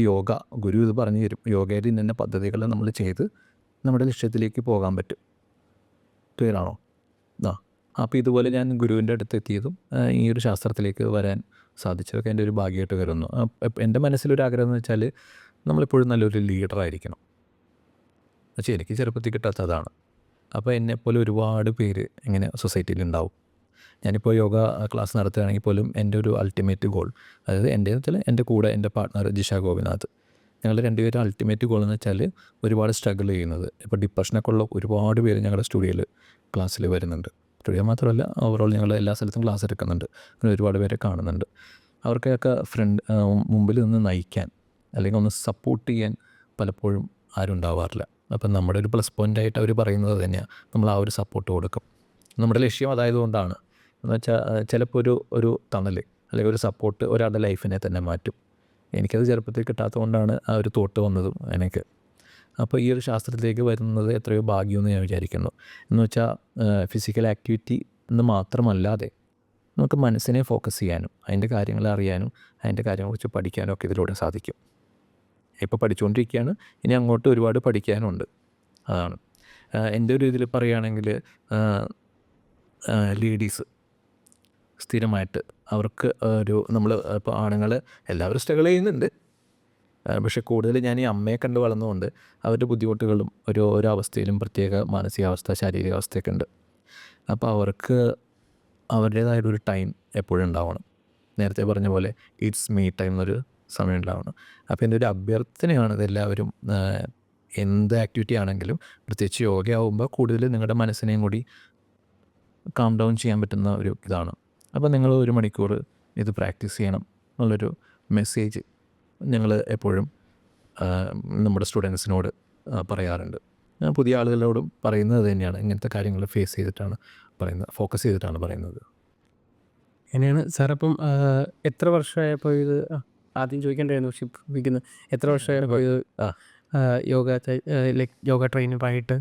ഗുരു ഇത് പറഞ്ഞു തരും. യോഗയുടെ ഇന്ന പദ്ധതികൾ നമ്മൾ ചെയ്ത് നമ്മുടെ ലക്ഷ്യത്തിലേക്ക് പോകാൻ പറ്റും. ക്ലിയറാണോ? അപ്പോൾ ഇതുപോലെ ഞാൻ ഗുരുവിൻ്റെ അടുത്ത് എത്തിയതും ഈ ഒരു ശാസ്ത്രത്തിലേക്ക് വരാൻ സാധിച്ചതൊക്കെ എൻ്റെ ഒരു ഭാഗ്യമായിട്ട് കരുതുന്നു. എൻ്റെ മനസ്സിലൊരാഗ്രഹം എന്ന് വെച്ചാൽ നമ്മളെപ്പോഴും നല്ലൊരു ലീഡറായിരിക്കണം. പക്ഷേ എനിക്ക് ചെറുപ്പത്തിൽ കിട്ടാത്തതാണ്. അപ്പോൾ എന്നെപ്പോലെ ഒരുപാട് പേര് ഇങ്ങനെ സൊസൈറ്റിയിലുണ്ടാവും. ഞാനിപ്പോൾ യോഗ ക്ലാസ് നടത്തുകയാണെങ്കിൽ പോലും എൻ്റെ ഒരു അൾട്ടിമേറ്റ് ഗോൾ, അതായത് എൻ്റെ കൂടെ എൻ്റെ പാർട്ട്ണർ ജിഷ ഗോപിനാഥ്, ഞങ്ങൾ രണ്ടുപേരും അൾട്ടിമേറ്റ് ഗോൾ എന്ന് വെച്ചാൽ ഒരുപാട് സ്ട്രഗിൾ ചെയ്യുന്നത്. ഇപ്പോൾ ഡിപ്രഷനൊക്കെ ഉള്ള ഒരുപാട് പേര് ഞങ്ങളുടെ സ്റ്റുഡിയോയിൽ ക്ലാസ്സിൽ വരുന്നുണ്ട്. സ്റ്റുഡിയോ മാത്രമല്ല, ഓവറോൾ ഞങ്ങൾ എല്ലാ സ്ഥലത്തും ക്ലാസ് എടുക്കുന്നുണ്ട്. അങ്ങനെ ഒരുപാട് പേരെ കാണുന്നുണ്ട്. അവർക്കൊക്കെ മുമ്പിൽ നിന്ന് നയിക്കാൻ അല്ലെങ്കിൽ ഒന്ന് സപ്പോർട്ട് ചെയ്യാൻ പലപ്പോഴും ആരും ഉണ്ടാവാറില്ല. അപ്പം നമ്മുടെ ഒരു പ്ലസ് പോയിൻ്റായിട്ട് അവർ പറയുന്നത് തന്നെയാണ്, നമ്മൾ ആ ഒരു സപ്പോർട്ട് കൊടുക്കും. നമ്മുടെ ലക്ഷ്യം അതായതുകൊണ്ടാണ്. എന്ന് വെച്ചാൽ ചിലപ്പോൾ ഒരു തണൽ അല്ലെങ്കിൽ ഒരു സപ്പോർട്ട് ഒരാളുടെ ലൈഫിനെ തന്നെ മാറ്റും. എനിക്കത് ചെറുപ്പത്തിൽ കിട്ടാത്തതുകൊണ്ടാണ് ആ ഒരു തോട്ട് വന്നതും എനിക്ക്. അപ്പോൾ ഈ ഒരു ശാസ്ത്രത്തിലേക്ക് വരുന്നത് എത്രയോ ഭാഗ്യമെന്ന് ഞാൻ വിചാരിക്കുന്നു. എന്ന് വെച്ചാൽ ഫിസിക്കൽ ആക്ടിവിറ്റി എന്ന് മാത്രമല്ലാതെ നമുക്ക് മനസ്സിനെ ഫോക്കസ് ചെയ്യാനും അതിൻ്റെ കാര്യങ്ങൾ അറിയാനും അതിൻ്റെ കാര്യങ്ങളെക്കുറിച്ച് പഠിക്കാനും ഒക്കെ ഇതിലൂടെ സാധിക്കും. ഇപ്പോൾ പഠിച്ചുകൊണ്ടിരിക്കുകയാണ്, ഇനി അങ്ങോട്ട് ഒരുപാട് പഠിക്കാനുണ്ട്. അതാണ് എൻ്റെ ഒരു ഇതിൽ പറയുകയാണെങ്കിൽ ലേഡീസ് സ്ഥിരമായിട്ട് അവർക്ക് നമ്മൾ ഇപ്പോൾ ആണുങ്ങൾ എല്ലാവരും സ്ട്രഗിൾ ചെയ്യുന്നുണ്ട്. പക്ഷേ കൂടുതൽ ഞാൻ ഈ അമ്മയെ കണ്ട് വളർന്നുകൊണ്ട് അവരുടെ ബുദ്ധിമുട്ടുകളും ഓരോ അവസ്ഥയിലും പ്രത്യേക മാനസികാവസ്ഥ, ശാരീരികാവസ്ഥയൊക്കെ ഉണ്ട്. അപ്പോൾ അവർക്ക് അവരുടേതായൊരു ടൈം എപ്പോഴും ഉണ്ടാവണം. നേരത്തെ പറഞ്ഞ പോലെ ഇറ്റ്സ് മീ ടൈം എന്നൊരു സമയം ഉണ്ടാവണം. അപ്പോൾ എൻ്റെ ഒരു അഭ്യർത്ഥനയാണ് ഇതെല്ലാവരും എന്ത് ആക്ടിവിറ്റി ആണെങ്കിലും പ്രത്യേകിച്ച് യോഗയാവുമ്പോൾ കൂടുതൽ നിങ്ങളുടെ മനസ്സിനെയും കൂടി കാം ഡൗൺ ചെയ്യാൻ പറ്റുന്ന ഒരു ഇതാണ്. അപ്പോൾ നിങ്ങൾ 1 മണിക്കൂർ ഇത് പ്രാക്ടീസ് ചെയ്യണം എന്നുള്ളൊരു മെസ്സേജ് ഞങ്ങൾ എപ്പോഴും നമ്മുടെ സ്റ്റുഡൻസിനോട് പറയാറുണ്ട്. ഞാൻ പുതിയ ആളുകളോടും പറയുന്നത് തന്നെയാണ്. ഇങ്ങനത്തെ കാര്യങ്ങൾ ഫേസ് ചെയ്തിട്ടാണ് പറയുന്നത്, ഫോക്കസ് ചെയ്തിട്ടാണ് പറയുന്നത്. അങ്ങനെയാണ് സാർ. അപ്പം എത്ര വർഷമായപ്പോൾ ഇത് ആദ്യം ചോദിക്കേണ്ടായിരുന്നു ഷിപ്പിക്കുന്നത്, എത്ര വർഷമായപ്പോൾ ഇത് യോഗ ട്രെയിനറായിട്ട്?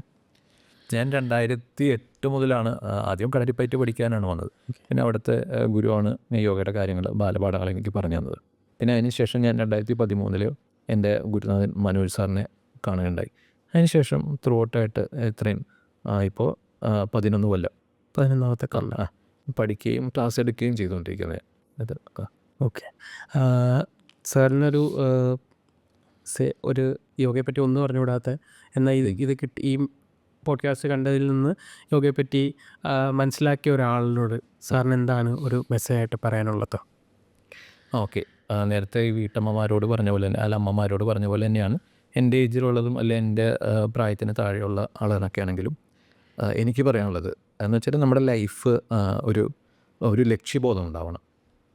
ഞാൻ 2008 മുതലാണ് ആദ്യം കളരിപ്പയറ്റ് പഠിക്കാനാണ് വന്നത്. പിന്നെ അവിടുത്തെ ഗുരുവാണ് യോഗയുടെ കാര്യങ്ങൾ, ബാലപാഠങ്ങൾ എനിക്ക് പറഞ്ഞു തന്നത്. പിന്നെ അതിന് ശേഷം ഞാൻ 2013 എൻ്റെ ഗുരുനാഥൻ മനോജ് സാറിനെ കാണുകയുണ്ടായി. അതിന് ശേഷം ത്രൂ ഔട്ടായിട്ട് ഇത്രയും ഇപ്പോൾ 11 കൊല്ലം 11ാമത്തെ കൊല്ലം പഠിക്കുകയും ക്ലാസ് എടുക്കുകയും ചെയ്തുകൊണ്ടിരിക്കുന്നത്. അത് ഓക്കെ. സാറിനൊരു ഒരു യോഗയെപ്പറ്റി ഒന്നും പറഞ്ഞുകൂടാത്ത, എന്നാൽ ഇത് കിട്ടി ഈ പോഡ്കാസ്റ്റ് കണ്ടതിൽ നിന്ന് യോഗയെപ്പറ്റി മനസ്സിലാക്കിയ ഒരാളിനോട് സാറിന് എന്താണ് ഒരു മെസ്സേജായിട്ട് പറയാനുള്ളത്? ഓക്കെ. നേരത്തെ ഈ വീട്ടമ്മമാരോട് പറഞ്ഞ പോലെ തന്നെ, അല്ല അമ്മമാരോട് പറഞ്ഞ പോലെ തന്നെയാണ് എൻ്റെ ഏജിലുള്ളതും അല്ലെ എൻ്റെ പ്രായത്തിന് താഴെയുള്ള ആളുകളൊക്കെ ആണെങ്കിലും എനിക്ക് പറയാനുള്ളത് എന്ന് വെച്ചാൽ നമ്മുടെ ലൈഫ് ഒരു ലക്ഷ്യബോധം ഉണ്ടാവണം.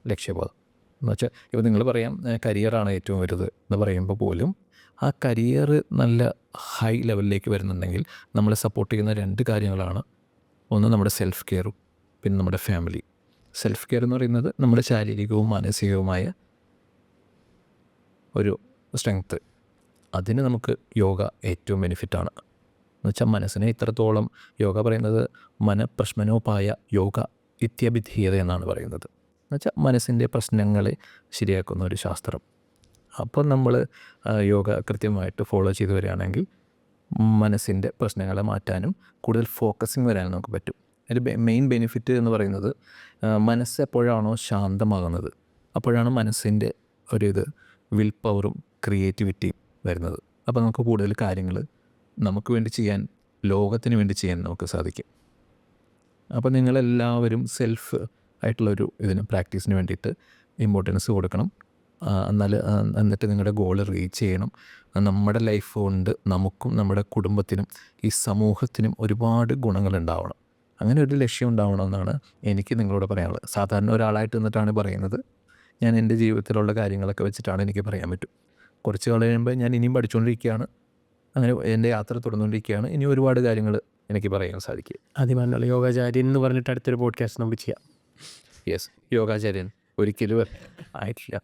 ലക്ഷ്യബോധം എന്ന് വെച്ചാൽ ഇപ്പോൾ നിങ്ങൾ പറയാം കരിയറാണ് ഏറ്റവും വലുത് എന്ന് പറയുമ്പോൾ പോലും ആ കരിയർ നല്ല ഹൈ ലെവലിലേക്ക് വരുന്നുണ്ടെങ്കിൽ നമ്മളെ സപ്പോർട്ട് ചെയ്യുന്ന 2 കാര്യങ്ങളാണ്. ഒന്ന് നമ്മുടെ സെൽഫ് കെയറും പിന്നെ നമ്മുടെ ഫാമിലി. സെൽഫ് കെയർ എന്ന് പറയുന്നത് നമ്മുടെ ശാരീരികവും മാനസികവുമായ ഒരു സ്ട്രെങ്ത്ത്. അതിന് നമുക്ക് യോഗ ഏറ്റവും ബെനിഫിറ്റാണ്. എന്ന് വെച്ചാൽ മനസ്സിനെ ഇത്രത്തോളം യോഗ പറയുന്നത് മനഃപ്രശ്മനോപായ യോഗ ഇത്യഭിധീയത എന്നാണ് പറയുന്നത്. എന്നുവെച്ചാൽ മനസ്സിൻ്റെ പ്രശ്നങ്ങളെ ശരിയാക്കുന്ന ഒരു ശാസ്ത്രം. അപ്പോൾ നമ്മൾ യോഗ കൃത്യമായിട്ട് ഫോളോ ചെയ്ത് വരികയാണെങ്കിൽ മനസ്സിൻ്റെ പ്രശ്നങ്ങളെ മാറ്റാനും കൂടുതൽ ഫോക്കസിങ് വരാനും നമുക്ക് പറ്റും. അതിൻ്റെ മെയിൻ ബെനിഫിറ്റ് എന്ന് പറയുന്നത് മനസ്സ് എപ്പോഴാണോ ശാന്തമാകുന്നത് അപ്പോഴാണ് മനസ്സിൻ്റെ വിൽ പവറും ക്രിയേറ്റിവിറ്റിയും വരുന്നത്. അപ്പോൾ നമുക്ക് കൂടുതൽ കാര്യങ്ങൾ നമുക്ക് വേണ്ടി ചെയ്യാൻ, ലോകത്തിന് വേണ്ടി ചെയ്യാൻ നമുക്ക് സാധിക്കും. അപ്പോൾ നിങ്ങളെല്ലാവരും സെൽഫ് ആയിട്ടുള്ളൊരു പ്രാക്ടീസിന് വേണ്ടിയിട്ട് ഇമ്പോർട്ടൻസ് കൊടുക്കണം. എന്നിട്ട് നിങ്ങളുടെ ഗോൾ റീച്ച് ചെയ്യണം. നമ്മുടെ ലൈഫ് കൊണ്ട് നമുക്കും നമ്മുടെ കുടുംബത്തിനും ഈ സമൂഹത്തിനും ഒരുപാട് ഗുണങ്ങളുണ്ടാവണം. അങ്ങനെ ഒരു ലക്ഷ്യം ഉണ്ടാവണമെന്നാണ് എനിക്ക് നിങ്ങളോട് പറയാനുള്ളത്. സാധാരണ ഒരാളായിട്ട് നിന്നിട്ടാണ് പറയുന്നത്. ഞാൻ എൻ്റെ ജീവിതത്തിലുള്ള കാര്യങ്ങളൊക്കെ വെച്ചിട്ടാണ് എനിക്ക് പറയാൻ പറ്റും. കുറച്ച് കഴിയുമ്പോൾ ഞാൻ ഇനിയും പഠിച്ചുകൊണ്ടിരിക്കുകയാണ്. അങ്ങനെ എൻ്റെ യാത്ര തുടർന്നുകൊണ്ടിരിക്കുകയാണ്. ഇനി ഒരുപാട് കാര്യങ്ങൾ എനിക്ക് പറയാൻ സാധിക്കും. ആദ്യമായുള്ള യോഗാചാര്യൻ എന്ന് പറഞ്ഞിട്ട് അടുത്തൊരു പോഡ്കാസ്റ്റ് നമുക്ക് ചെയ്യാം. യെസ്, യോഗാചാര്യൻ ഒരിക്കലും ആയിട്ടില്ല.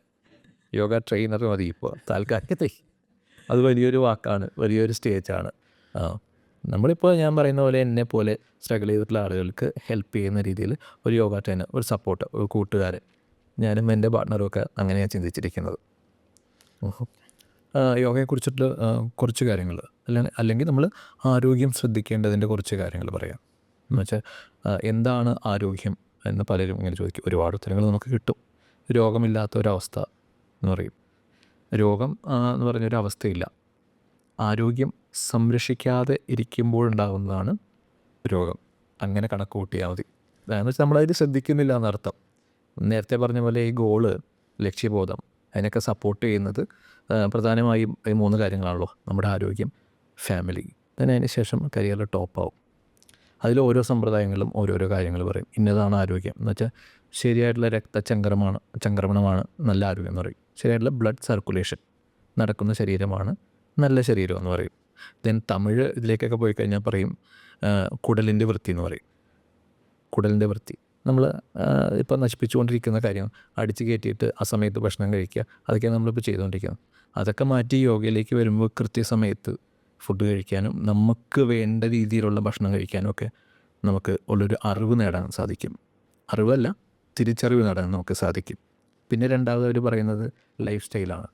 യോഗ ട്രെയിനർ മതി ഇപ്പോൾ താൽക്കാലികത്തെ. അത് വലിയൊരു വാക്കാണ്, വലിയൊരു സ്റ്റേജാണ്. നമ്മളിപ്പോൾ ഞാൻ പറയുന്ന പോലെ എന്നെ പോലെ സ്ട്രഗിൾ ചെയ്തിട്ടുള്ള ആളുകൾക്ക് ഹെൽപ്പ് ചെയ്യുന്ന രീതിയിൽ ഒരു യോഗ ട്രെയിനർ, ഒരു സപ്പോർട്ട്, ഒരു കൂട്ടുകാരൻ, ഞാനും എൻ്റെ പാർട്ട്ണറും ഒക്കെ അങ്ങനെയാണ് ചിന്തിച്ചിരിക്കുന്നത്. യോഗയെക്കുറിച്ചിട്ട് കുറച്ച് കാര്യങ്ങൾ അല്ലെങ്കിൽ നമ്മൾ ആരോഗ്യം ശ്രദ്ധിക്കേണ്ടതിൻ്റെ കുറച്ച് കാര്യങ്ങൾ പറയാം. എന്ന് വെച്ചാൽ എന്താണ് ആരോഗ്യം എന്ന് പലരും ഇങ്ങനെ ചോദിക്കും. ഒരുപാട് ഉത്തരങ്ങൾ നമുക്ക് കിട്ടും. രോഗമില്ലാത്ത ഒരവസ്ഥ എന്ന് പറയും. രോഗം എന്ന് പറഞ്ഞൊരു അവസ്ഥയില്ല. ആരോഗ്യം സംരക്ഷിക്കാതെ ഇരിക്കുമ്പോഴുണ്ടാകുന്നതാണ് രോഗം. അങ്ങനെ കണക്ക് കൂട്ടിയാൽ മതി. അതെന്ന് വെച്ചാൽ നമ്മളതിൽ ശ്രദ്ധിക്കുന്നില്ല എന്നർത്ഥം. നേരത്തെ പറഞ്ഞ പോലെ ഈ ഗോള്, ലക്ഷ്യബോധം, അതിനൊക്കെ സപ്പോർട്ട് ചെയ്യുന്നത് പ്രധാനമായും ഈ 3 കാര്യങ്ങളാണല്ലോ. നമ്മുടെ ആരോഗ്യം, ഫാമിലി, പിന്നെ അതിന് ശേഷം കരിയറിൽ ടോപ്പാവും. അതിൽ ഓരോ സമ്പ്രദായങ്ങളും ഓരോരോ കാര്യങ്ങൾ പറയും. ഇന്നതാണ് ആരോഗ്യം എന്ന് വെച്ചാൽ ശരിയായിട്ടുള്ള ചംക്രമണമാണ് നല്ല ആരോഗ്യം എന്ന് പറയും. ശരിയായിട്ടുള്ള ബ്ലഡ് സർക്കുലേഷൻ നടക്കുന്ന ശരീരമാണ് നല്ല ശരീരം എന്ന് പറയും. ദെൻ തമിഴ് ഇതിലേക്കൊക്കെ പോയി കഴിഞ്ഞാൽ പറയും കുടലിൻ്റെ വൃത്തി എന്ന് പറയും. കുടലിൻ്റെ വൃത്തി നമ്മൾ ഇപ്പോൾ നശിപ്പിച്ചുകൊണ്ടിരിക്കുന്ന കാര്യം, അടിച്ച് കയറ്റിയിട്ട് ആ സമയത്ത് ഭക്ഷണം കഴിക്കുക, അതൊക്കെയാണ് നമ്മളിപ്പോൾ ചെയ്തുകൊണ്ടിരിക്കുന്നത്. അതൊക്കെ മാറ്റി യോഗയിലേക്ക് വരുമ്പോൾ കൃത്യസമയത്ത് ഫുഡ് കഴിക്കാനും നമുക്ക് വേണ്ട രീതിയിലുള്ള ഭക്ഷണം കഴിക്കാനും ഒക്കെ നമുക്ക് ഉള്ളൊരു അറിവ് നേടാൻ സാധിക്കും. അറിവല്ല, തിരിച്ചറിവ് നേടാൻ നമുക്ക് സാധിക്കും. പിന്നെ രണ്ടാമത് അവർ പറയുന്നത് ലൈഫ് സ്റ്റൈലാണ്.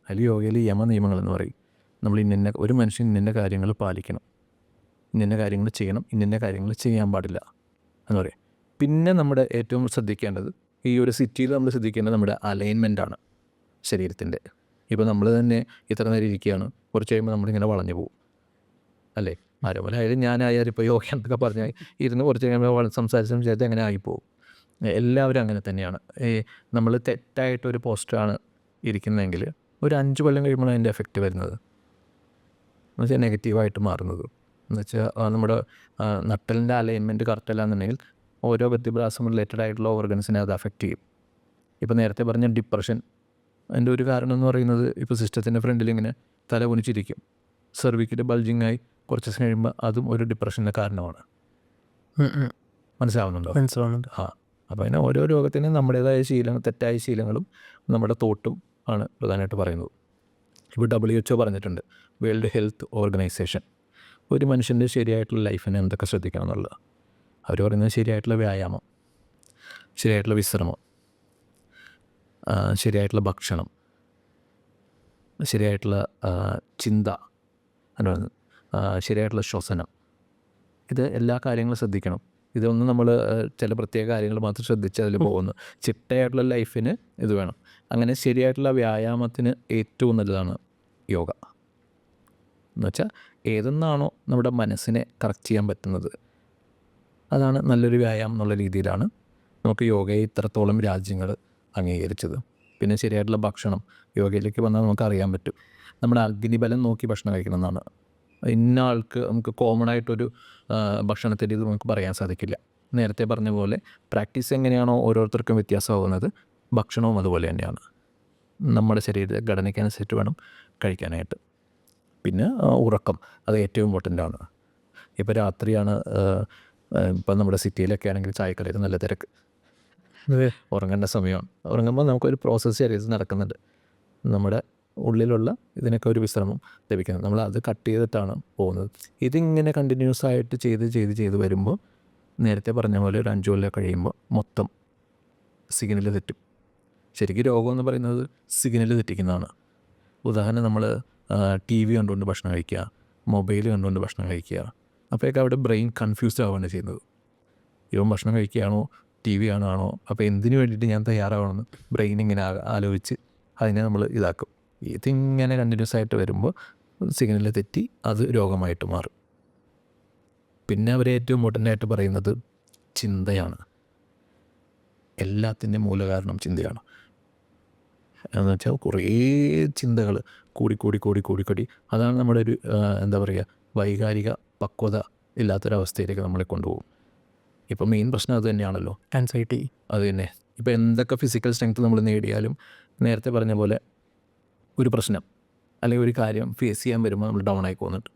അതിൽ യോഗയിൽ യമനിയമങ്ങളെന്ന് പറയും. നമ്മൾ ഒരു മനുഷ്യൻ ഇന്ന കാര്യങ്ങൾ പാലിക്കണം, ഇന്ന കാര്യങ്ങൾ ചെയ്യണം, ഇന്ന കാര്യങ്ങൾ ചെയ്യാൻ പാടില്ല എന്ന് പറയും. പിന്നെ നമ്മുടെ ഏറ്റവും ശ്രദ്ധിക്കേണ്ടത് ഈ ഒരു സിറ്റിയിൽ നമ്മൾ ശ്രദ്ധിക്കേണ്ടത് നമ്മുടെ അലൈൻമെൻറ്റാണ് ശരീരത്തിൻ്റെ. ഇപ്പോൾ നമ്മൾ തന്നെ ഇത്ര നേരം ഇരിക്കുകയാണ്, കുറച്ച് കഴിയുമ്പോൾ നമ്മളിങ്ങനെ വളഞ്ഞു പോകും അല്ലേ? ആരോമലായാലും ഞാനായാലും ഇപ്പോൾ യോഗ എന്നൊക്കെ പറഞ്ഞാൽ ഇരുന്ന് കുറച്ച് കഴിയുമ്പോൾ സംസാരിച്ച് അങ്ങനെ ആയിപ്പോവും. എല്ലാവരും അങ്ങനെ തന്നെയാണ്. നമ്മൾ തെറ്റായിട്ടൊരു പോസ്റ്ററാണ് ഇരിക്കുന്നതെങ്കിൽ ഒരു 5 കൊല്ലം കഴിയുമ്പോഴാണ് അതിൻ്റെ എഫക്റ്റ് വരുന്നത്, എന്ന് വെച്ചാൽ നെഗറ്റീവായിട്ട് മാറുന്നത്. എന്ന് വെച്ചാൽ നമ്മുടെ നട്ടലിൻ്റെ അലൈൻമെൻറ്റ് കറക്റ്റ് അല്ല എന്നുണ്ടെങ്കിൽ ഓരോ വ്യത്യാസം റിലേറ്റഡ് ആയിട്ടുള്ള ഓർഗൻസിനെ അത് അഫക്റ്റ് ചെയ്യും. ഇപ്പോൾ നേരത്തെ പറഞ്ഞ ഡിപ്രഷൻ, അതിൻ്റെ ഒരു കാരണം എന്ന് പറയുന്നത് ഇപ്പോൾ സിസ്റ്റത്തിൻ്റെ ഫ്രണ്ടിൽ ഇങ്ങനെ തല കുനിച്ചിരിക്കും, സെർവിക്കൽ ബൾജിങ് ആയി കുറച്ച് ദിവസം കഴിയുമ്പോൾ അതും ഒരു ഡിപ്രഷൻ്റെ കാരണമാണ്. മനസ്സിലാവുന്നുണ്ടോ? മനസ്സിലാവുന്നുണ്ട്. അപ്പോൾ അതിന് ഓരോ രോഗത്തിനും നമ്മുടേതായ ശീലങ്ങൾ, തെറ്റായ ശീലങ്ങളും നമ്മുടെ തോട്ടും ആണ് പ്രധാനമായിട്ട് പറയുന്നത്. ഇപ്പോൾ WHO പറഞ്ഞിട്ടുണ്ട്, വേൾഡ് ഹെൽത്ത് ഓർഗനൈസേഷൻ, ഒരു മനുഷ്യൻ്റെ ശരിയായിട്ടുള്ള ലൈഫിനെ എന്തൊക്കെ ശ്രദ്ധിക്കണം എന്നുള്ളത്. അവർ പറയുന്നത് ശരിയായിട്ടുള്ള വ്യായാമം, ശരിയായിട്ടുള്ള വിശ്രമം, ശരിയായിട്ടുള്ള ഭക്ഷണം, ശരിയായിട്ടുള്ള ചിന്ത, ശരിയായിട്ടുള്ള ശ്വസനം, ഇത് എല്ലാ കാര്യങ്ങളും ശ്രദ്ധിക്കണം. ഇതൊന്നും നമ്മൾ ചില പ്രത്യേക കാര്യങ്ങൾ മാത്രം ശ്രദ്ധിച്ച് അതിൽ പോകുന്നു. ചിട്ടയായിട്ടുള്ള ലൈഫിന് ഇത് വേണം. അങ്ങനെ ശരിയായിട്ടുള്ള വ്യായാമത്തിന് ഏറ്റവും നല്ലതാണ് യോഗ. എന്ന് വെച്ചാൽ ഏതെന്നാണോ നമ്മുടെ മനസ്സിനെ കറക്റ്റ് ചെയ്യാൻ പറ്റുന്നത്, അതാണ് നല്ലൊരു വ്യായാമം എന്നുള്ള രീതിയിലാണ് നമുക്ക് യോഗയെ ഇത്രത്തോളം രാജ്യങ്ങൾ അംഗീകരിച്ചത്. പിന്നെ ശരിയായിട്ടുള്ള ഭക്ഷണം, യോഗയിലേക്ക് വന്നാൽ നമുക്ക് അറിയാൻ പറ്റും. നമ്മുടെ അഗ്നിബലം നോക്കി ഭക്ഷണം കഴിക്കണമെന്നാണ്. ഇന്ന ആൾക്ക് നമുക്ക് കോമൺ ആയിട്ടൊരു ഭക്ഷണത്തിൻ്റെ ഇത് നമുക്ക് പറയാൻ സാധിക്കില്ല. നേരത്തെ പറഞ്ഞ പോലെ പ്രാക്ടീസ് എങ്ങനെയാണോ ഓരോരുത്തർക്കും വ്യത്യാസമാകുന്നത്, ഭക്ഷണവും അതുപോലെ തന്നെയാണ്. നമ്മുടെ ശരീര ഘടനയ്ക്കനുസരിച്ച് വേണം കഴിക്കാനായിട്ട്. പിന്നെ ഉറക്കം, അത് ഏറ്റവും ഇമ്പോർട്ടൻ്റ് ആണ്. ഇപ്പോൾ രാത്രിയാണ്, ഇപ്പം നമ്മുടെ സിറ്റിയിലൊക്കെ ആണെങ്കിൽ ചായക്കടയിൽ നല്ല തിരക്ക്, ഉറങ്ങേണ്ട സമയമാണ്. ഉറങ്ങുമ്പോൾ നമുക്കൊരു പ്രോസസ്സ് ശരീരത്തിൽ നടക്കുന്നുണ്ട്, നമ്മുടെ ഉള്ളിലുള്ള ഇതിനൊക്കെ ഒരു വിശ്രമം ലഭിക്കുന്നത്. നമ്മൾ അത് കട്ട് ചെയ്തിട്ടാണ് പോകുന്നത്. ഇതിങ്ങനെ കണ്ടിന്യൂസ് ആയിട്ട് ചെയ്ത് വരുമ്പോൾ നേരത്തെ പറഞ്ഞ പോലെ ഒരു 5 കൊല്ലം കഴിയുമ്പോൾ മൊത്തം സിഗ്നൽ തെറ്റും. ശരിക്കും രോഗം എന്ന് പറയുന്നത് സിഗ്നൽ തെറ്റിക്കുന്നതാണ്. ഉദാഹരണം, നമ്മൾ TV കണ്ടുകൊണ്ട് ഭക്ഷണം കഴിക്കുക, മൊബൈൽ കണ്ടുകൊണ്ട് ഭക്ഷണം കഴിക്കുക, അപ്പോഴൊക്കെ അവിടെ ബ്രെയിൻ കൺഫ്യൂസ്ഡ് ആവുകയാണ് ചെയ്യുന്നത്. ഇവൻ ഭക്ഷണം കഴിക്കുകയാണോ TV കാണുകയാണോ, അപ്പോൾ എന്തിനു വേണ്ടിയിട്ട് ഞാൻ തയ്യാറാവണമെന്ന് ബ്രെയിൻ ഇങ്ങനെ ആലോചിച്ച് അതിനെ നമ്മൾ ഇതാക്കും. ഇതിങ്ങനെ കണ്ടിന്യൂസ് ആയിട്ട് വരുമ്പോൾ സിഗ്നൽ തെറ്റി അത് രോഗമായിട്ട് മാറും. പിന്നെ അവർ ഏറ്റവും ഇമ്പോർട്ടൻ്റ് ആയിട്ട് പറയുന്നത് ചിന്തയാണ്. എല്ലാത്തിൻ്റെയും മൂലകാരണം ചിന്തയാണ്. എന്ന് വെച്ചാൽ കുറേ ചിന്തകൾ കൂടി അതാണ് നമ്മുടെ ഒരു എന്താ പറയുക, വൈകാരിക പക്വത ഇല്ലാത്തൊരവസ്ഥയിലേക്ക് നമ്മളെ കൊണ്ടുപോകും. ഇപ്പം മെയിൻ പ്രശ്നം അത് തന്നെയാണല്ലോ, ആൻസൈറ്റി. അത് തന്നെ. ഇപ്പോൾ എന്തൊക്കെ ഫിസിക്കൽ സ്ട്രെങ്ത് നമ്മൾ നേടിയാലും നേരത്തെ പറഞ്ഞ പോലെ ഒരു പ്രശ്നം അല്ലെങ്കിൽ ഒരു കാര്യം ഫേസ് ചെയ്യാൻ വരുമ്പോൾ നമ്മൾ ഡൗൺ ആയി പോകുന്നുണ്ട്.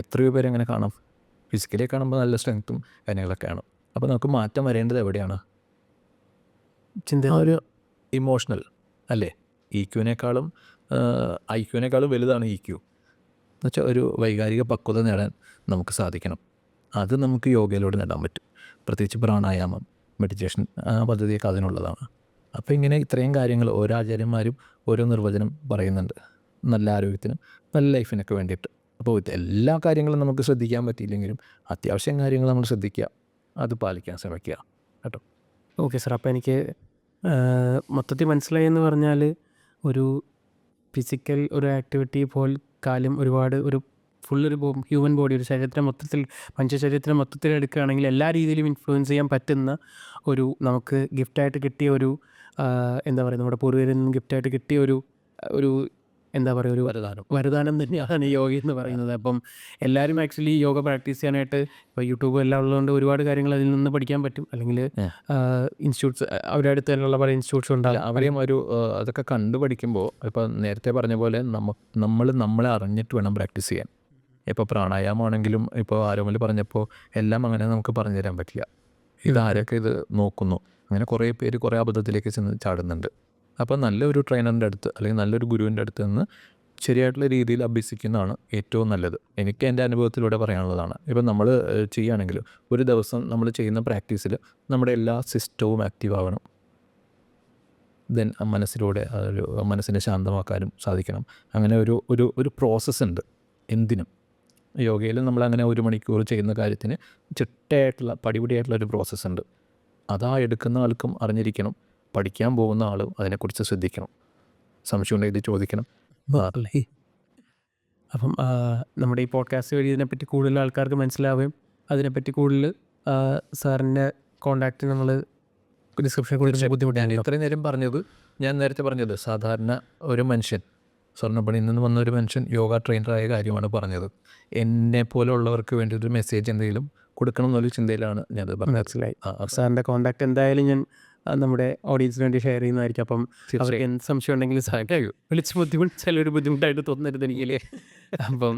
എത്രയോ പേര് അങ്ങനെ കാണാം. ഫിസിക്കലി കാണുമ്പോൾ നല്ല സ്ട്രെങ്ത്തും കാര്യങ്ങളൊക്കെയാണ്. അപ്പോൾ നമുക്ക് മാറ്റം വരേണ്ടത് എവിടെയാണ്? ചിന്ത. ഒരു ഇമോഷണൽ അല്ലേ? IQനേക്കാളും വലുതാണ് EQ. എന്നുവെച്ചാൽ ഒരു വൈകാരിക പക്വത നേടാൻ നമുക്ക് സാധിക്കണം. അത് നമുക്ക് യോഗയിലൂടെ നേടാൻ പറ്റും. പ്രത്യേകിച്ച് പ്രാണായാമം, മെഡിറ്റേഷൻ പദ്ധതിയൊക്കെ അതിനുള്ളതാണ്. അപ്പോൾ ഇങ്ങനെ ഇത്രയും കാര്യങ്ങൾ ഓരോ ആചാര്യന്മാരും ഓരോ നിർവചനം പറയുന്നുണ്ട് നല്ല ആരോഗ്യത്തിനും നല്ല ലൈഫിനൊക്കെ വേണ്ടിയിട്ട്. അപ്പോൾ എല്ലാ കാര്യങ്ങളും നമുക്ക് ശ്രദ്ധിക്കാൻ പറ്റിയില്ലെങ്കിലും അത്യാവശ്യം കാര്യങ്ങൾ നമ്മൾ ശ്രദ്ധിക്കുക, അത് പാലിക്കാൻ ശ്രമിക്കുക കേട്ടോ. ഓക്കെ സാർ, അപ്പോൾ എനിക്ക് മൊത്തത്തിൽ മനസ്സിലായി എന്ന് പറഞ്ഞാൽ ഒരു ഫിസിക്കൽ ഒരു ആക്ടിവിറ്റി പോൽ കാലും ഒരുപാട് ഒരു ഫുള്ളൊരു ഹ്യൂമൻ ബോഡി, ഒരു ശരീരത്തിനെ മൊത്തത്തിൽ, മനുഷ്യശരീരത്തിനെ മൊത്തത്തിൽ എടുക്കുകയാണെങ്കിൽ എല്ലാ രീതിയിലും ഇൻഫ്ലുവൻസ് ചെയ്യാൻ പറ്റുന്ന ഒരു, നമുക്ക് ഗിഫ്റ്റായിട്ട് കിട്ടിയ ഒരു എന്താ പറയുക, നമ്മുടെ പൂർവ്വരിൽ നിന്നും ഗിഫ്റ്റായിട്ട് കിട്ടിയ ഒരു എന്താ പറയുക, ഒരു വരദാനം തന്നെയാണ് യോഗ എന്ന് പറയുന്നത്. അപ്പം എല്ലാവരും ആക്ച്വലി യോഗ പ്രാക്ടീസ് ചെയ്യാനായിട്ട് ഇപ്പോൾ യൂട്യൂബ് എല്ലാം ഉള്ളതുകൊണ്ട് ഒരുപാട് കാര്യങ്ങൾ അതിൽ നിന്ന് പഠിക്കാൻ പറ്റും. അല്ലെങ്കിൽ ഇൻസ്റ്റിറ്റ്യൂട്ട്സ്, അവരുടെ അടുത്ത് തന്നെയുള്ള പല ഇൻസ്റ്റിറ്റ്യൂട്ട്സ് ഉണ്ടാകും. അവരെയും അതൊക്കെ കണ്ടു പഠിക്കുമ്പോൾ ഇപ്പോൾ നേരത്തെ പറഞ്ഞ പോലെ നമ്മളെ അറിഞ്ഞിട്ട് വേണം പ്രാക്ടീസ് ചെയ്യാൻ. ഇപ്പോൾ പ്രാണായാമമാണെങ്കിലും ഇപ്പോൾ ആരോമൽ പറഞ്ഞപ്പോൾ എല്ലാം അങ്ങനെ നമുക്ക് പറഞ്ഞു തരാൻ പറ്റില്ല. ഇതാരൊക്കെ ഇത് നോക്കുന്നു, അങ്ങനെ കുറേ പേര് കുറേ അബദ്ധത്തിലേക്ക് ചെന്ന് ചാടുന്നുണ്ട്. അപ്പോൾ നല്ലൊരു ട്രെയിനറിൻ്റെ അടുത്ത് അല്ലെങ്കിൽ നല്ലൊരു ഗുരുവിൻ്റെ അടുത്ത് നിന്ന് ശരിയായിട്ടുള്ള രീതിയിൽ അഭ്യസിക്കുന്നതാണ് ഏറ്റവും നല്ലത്. എനിക്ക് എൻ്റെ അനുഭവത്തിലൂടെ പറയാനുള്ളതാണ്. ഇപ്പം നമ്മൾ ചെയ്യുകയാണെങ്കിൽ ഒരു ദിവസം നമ്മൾ ചെയ്യുന്ന പ്രാക്ടീസിൽ നമ്മുടെ എല്ലാ സിസ്റ്റവും ആക്റ്റീവ് ആവണം. ദെൻ മനസ്സിലൂടെ മനസ്സിനെ ശാന്തമാക്കാനും സാധിക്കണം. അങ്ങനെ ഒരു പ്രോസസ്സ് ഉണ്ട് എന്തിനും. യോഗയിൽ നമ്മളങ്ങനെ 1 മണിക്കൂർ ചെയ്യുന്ന കാര്യത്തിന് ചിട്ടയായിട്ടുള്ള പടിപടിയായിട്ടുള്ള ഒരു പ്രോസസ്സ് ഉണ്ട്. അതാ എടുക്കുന്ന ആൾക്കും അറിഞ്ഞിരിക്കണം, പഠിക്കാൻ പോകുന്ന ആളും അതിനെക്കുറിച്ച് ശ്രദ്ധിക്കണം, സംശയം ഉണ്ടെങ്കിൽ ചോദിക്കണം. അല്ലേ? അപ്പം നമ്മുടെ ഈ പോഡ്കാസ്റ്റ് വഴി ഇതിനെപ്പറ്റി കൂടുതൽ ആൾക്കാർക്ക് മനസ്സിലാവുകയും അതിനെപ്പറ്റി കൂടുതൽ സാറിൻ്റെ കോൺടാക്റ്റ് നമ്മൾ ഡിസ്ക്രിപ്ഷൻ കൊടുക്കുന്ന ഞാൻ ബുദ്ധിമുട്ടാണ്. ഇത്രയും നേരം പറഞ്ഞത്, ഞാൻ നേരത്തെ പറഞ്ഞത് സാധാരണ ഒരു മനുഷ്യൻ, സ്വർണ്ണപ്പണിയിൽ നിന്ന് വന്ന ഒരു മനുഷ്യൻ യോഗ ട്രെയിനറായ കാര്യമാണ് പറഞ്ഞത്. എന്നെ പോലുള്ളവർക്ക് വേണ്ടി ഒരു മെസ്സേജ് എന്തെങ്കിലും കൊടുക്കണം എന്നൊരു ചിന്തയിലാണ് ഞാനത് പറഞ്ഞത്. മനസ്സിലായി. സാറിൻ്റെ കോൺടാക്റ്റ് എന്തായാലും ഞാൻ നമ്മുടെ ഓഡിയൻസിന് വേണ്ടി ഷെയർ ചെയ്യുന്നതായിരിക്കും. അപ്പം അവർക്ക് എന്ത് സംശയം ഉണ്ടെങ്കിലും സാറിനെ വിളിച്ച് ചിലൊരു ബുദ്ധിമുട്ടായിട്ട് തോന്നരുത് എനിക്കില്ലേ. അപ്പം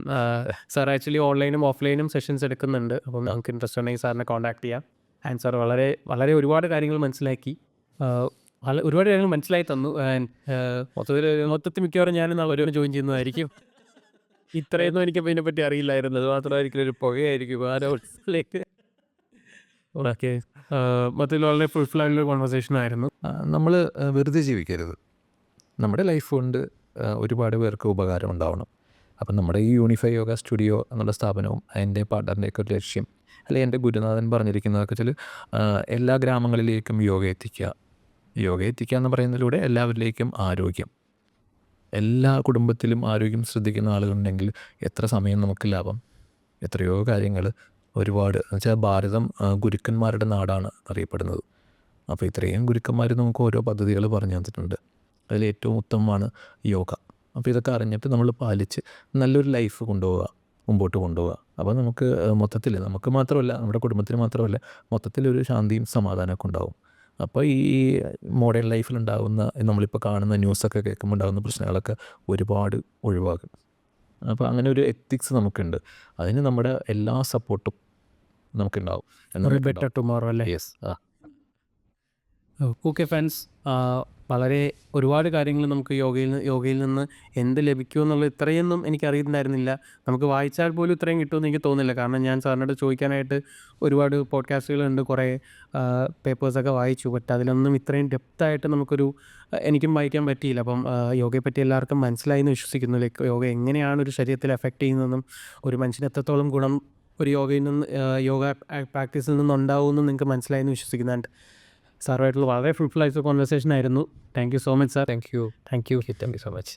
സാർ ആക്ച്വലി ഓൺലൈനും ഓഫ്ലൈനും സെഷൻസ് എടുക്കുന്നുണ്ട്. അപ്പം നമുക്ക് ഇൻട്രസ്റ്റ് ഉണ്ടെങ്കിൽ സാറിനെ കോൺടാക്ട് ചെയ്യാം. ആൻഡ് സാർ വളരെ വളരെ ഒരുപാട് കാര്യങ്ങൾ മനസ്സിലാക്കി, ഒരുപാട് കാര്യങ്ങൾ മനസ്സിലായി തന്നു. മൊത്തത്തിൽ മിക്കവാറും ഞാൻ ഒരു ജോയിൻ ചെയ്യുന്നതായിരിക്കും. ഇത്രയൊന്നും എനിക്കപ്പോൾ ഇതിനെപ്പറ്റി അറിയില്ലായിരുന്നു. അത് മാത്രമായിരിക്കും ഒരു പുകയായിരിക്കും ആരോഗ്യത്തിലേക്ക്. ഓക്കെ, മൊത്തത്തിൽ വളരെ ഫുൾഫിൽ ആയിട്ടുള്ള കോൺവെർസേഷൻ ആയിരുന്നു. നമ്മൾ വെറുതെ ജീവിക്കരുത്. നമ്മുടെ ലൈഫ് കൊണ്ട് ഒരുപാട് പേർക്ക് ഉപകാരം ഉണ്ടാവണം. അപ്പം നമ്മുടെ ഈ യൂണിഫൈ യോഗ സ്റ്റുഡിയോ എന്നുള്ള സ്ഥാപനവും അതിൻ്റെ പാർട്ണറിൻ്റെയൊക്കെ ഒരു ലക്ഷ്യം, അല്ലെങ്കിൽ എൻ്റെ ഗുരുനാഥൻ പറഞ്ഞിരിക്കുന്നതൊക്കെ വെച്ചാൽ എല്ലാ ഗ്രാമങ്ങളിലേക്കും യോഗ എത്തിക്കുക. യോഗ എത്തിക്കുക എന്ന് പറയുന്നതിലൂടെ എല്ലാവരിലേക്കും ആരോഗ്യം, എല്ലാ കുടുംബത്തിലും ആരോഗ്യം ശ്രദ്ധിക്കുന്ന ആളുകളുണ്ടെങ്കിൽ എത്ര സമയം നമുക്ക് ലാഭം. എത്രയോ കാര്യങ്ങൾ ഒരുപാട് എന്നുവെച്ചാൽ ഭാരതം ഗുരുക്കന്മാരുടെ നാടാണ് അറിയപ്പെടുന്നത്. അപ്പോൾ ഇത്രയും ഗുരുക്കന്മാർ നമുക്ക് ഓരോ പദ്ധതികൾ പറഞ്ഞു തന്നിട്ടുണ്ട്. അതിൽ ഏറ്റവും ഉത്തമമാണ് യോഗ. അപ്പോൾ ഇതൊക്കെ അറിഞ്ഞിട്ട് നമ്മൾ പാലിച്ച് നല്ലൊരു ലൈഫ് മുമ്പോട്ട് കൊണ്ടുപോവുക. അപ്പോൾ നമുക്ക് മൊത്തത്തിൽ, നമുക്ക് മാത്രമല്ല, നമ്മുടെ കുടുംബത്തിന് മാത്രമല്ല, മൊത്തത്തിലൊരു ശാന്തിയും സമാധാനമൊക്കെ ഉണ്ടാവും. അപ്പോൾ ഈ മോഡേൺ ലൈഫിലുണ്ടാകുന്ന, നമ്മളിപ്പോൾ കാണുന്ന ന്യൂസൊക്കെ കേൾക്കുമ്പോൾ ഉണ്ടാകുന്ന പ്രശ്നങ്ങളൊക്കെ ഒരുപാട് ഒഴിവാകും. അപ്പോൾ അങ്ങനെ ഒരു എത്തിക്സ് നമുക്കുണ്ട്. അതിന് നമ്മുടെ എല്ലാ സപ്പോർട്ടും നമുക്കുണ്ടാവും. ബെറ്റർ ടുമോറോ അല്ലേ? യെസ്. ഓക്കെ ഫ്രണ്ട്സ്, വളരെ ഒരുപാട് കാര്യങ്ങൾ നമുക്ക് യോഗയിൽ നിന്ന് എന്ത് ലഭിക്കുമെന്നുള്ള ഇത്രയൊന്നും എനിക്കറിയുന്നുണ്ടായിരുന്നില്ല. നമുക്ക് വായിച്ചാൽ പോലും ഇത്രയും കിട്ടുമെന്ന് എനിക്ക് തോന്നുന്നില്ല. കാരണം ഞാൻ സാറിനോട് ചോദിക്കാനായിട്ട് ഒരുപാട് പോഡ്കാസ്റ്റുകളുണ്ട്, കുറേ പേപ്പേഴ്സൊക്കെ വായിച്ചു. ബട്ട് അതിലൊന്നും ഇത്രയും ഡെപ്തായിട്ട് എനിക്കും വായിക്കാൻ പറ്റിയില്ല. അപ്പം യോഗയെപ്പറ്റി എല്ലാവർക്കും മനസ്സിലായി എന്ന് വിശ്വസിക്കുന്നു. ലൈക്ക് യോഗ എങ്ങനെയാണ് ഒരു ശരീരത്തിൽ എഫക്റ്റ് ചെയ്യുന്നതെന്നും ഒരു മനുഷ്യന് എത്രത്തോളം ഗുണം ഒരു യോഗ പ്രാക്ടീസിൽ നിന്നുണ്ടാവുമെന്നും നിങ്ങൾക്ക് മനസ്സിലായി എന്ന് വിശ്വസിക്കുന്നു. ആൻഡ് സാറുമായിട്ടുള്ള വളരെ ഫ്രൂട്ട്ഫുൾ ആയിട്ടുള്ള കോൺവെർസേഷൻ ആയിരുന്നു. Thank you so much sir. Thank you so much.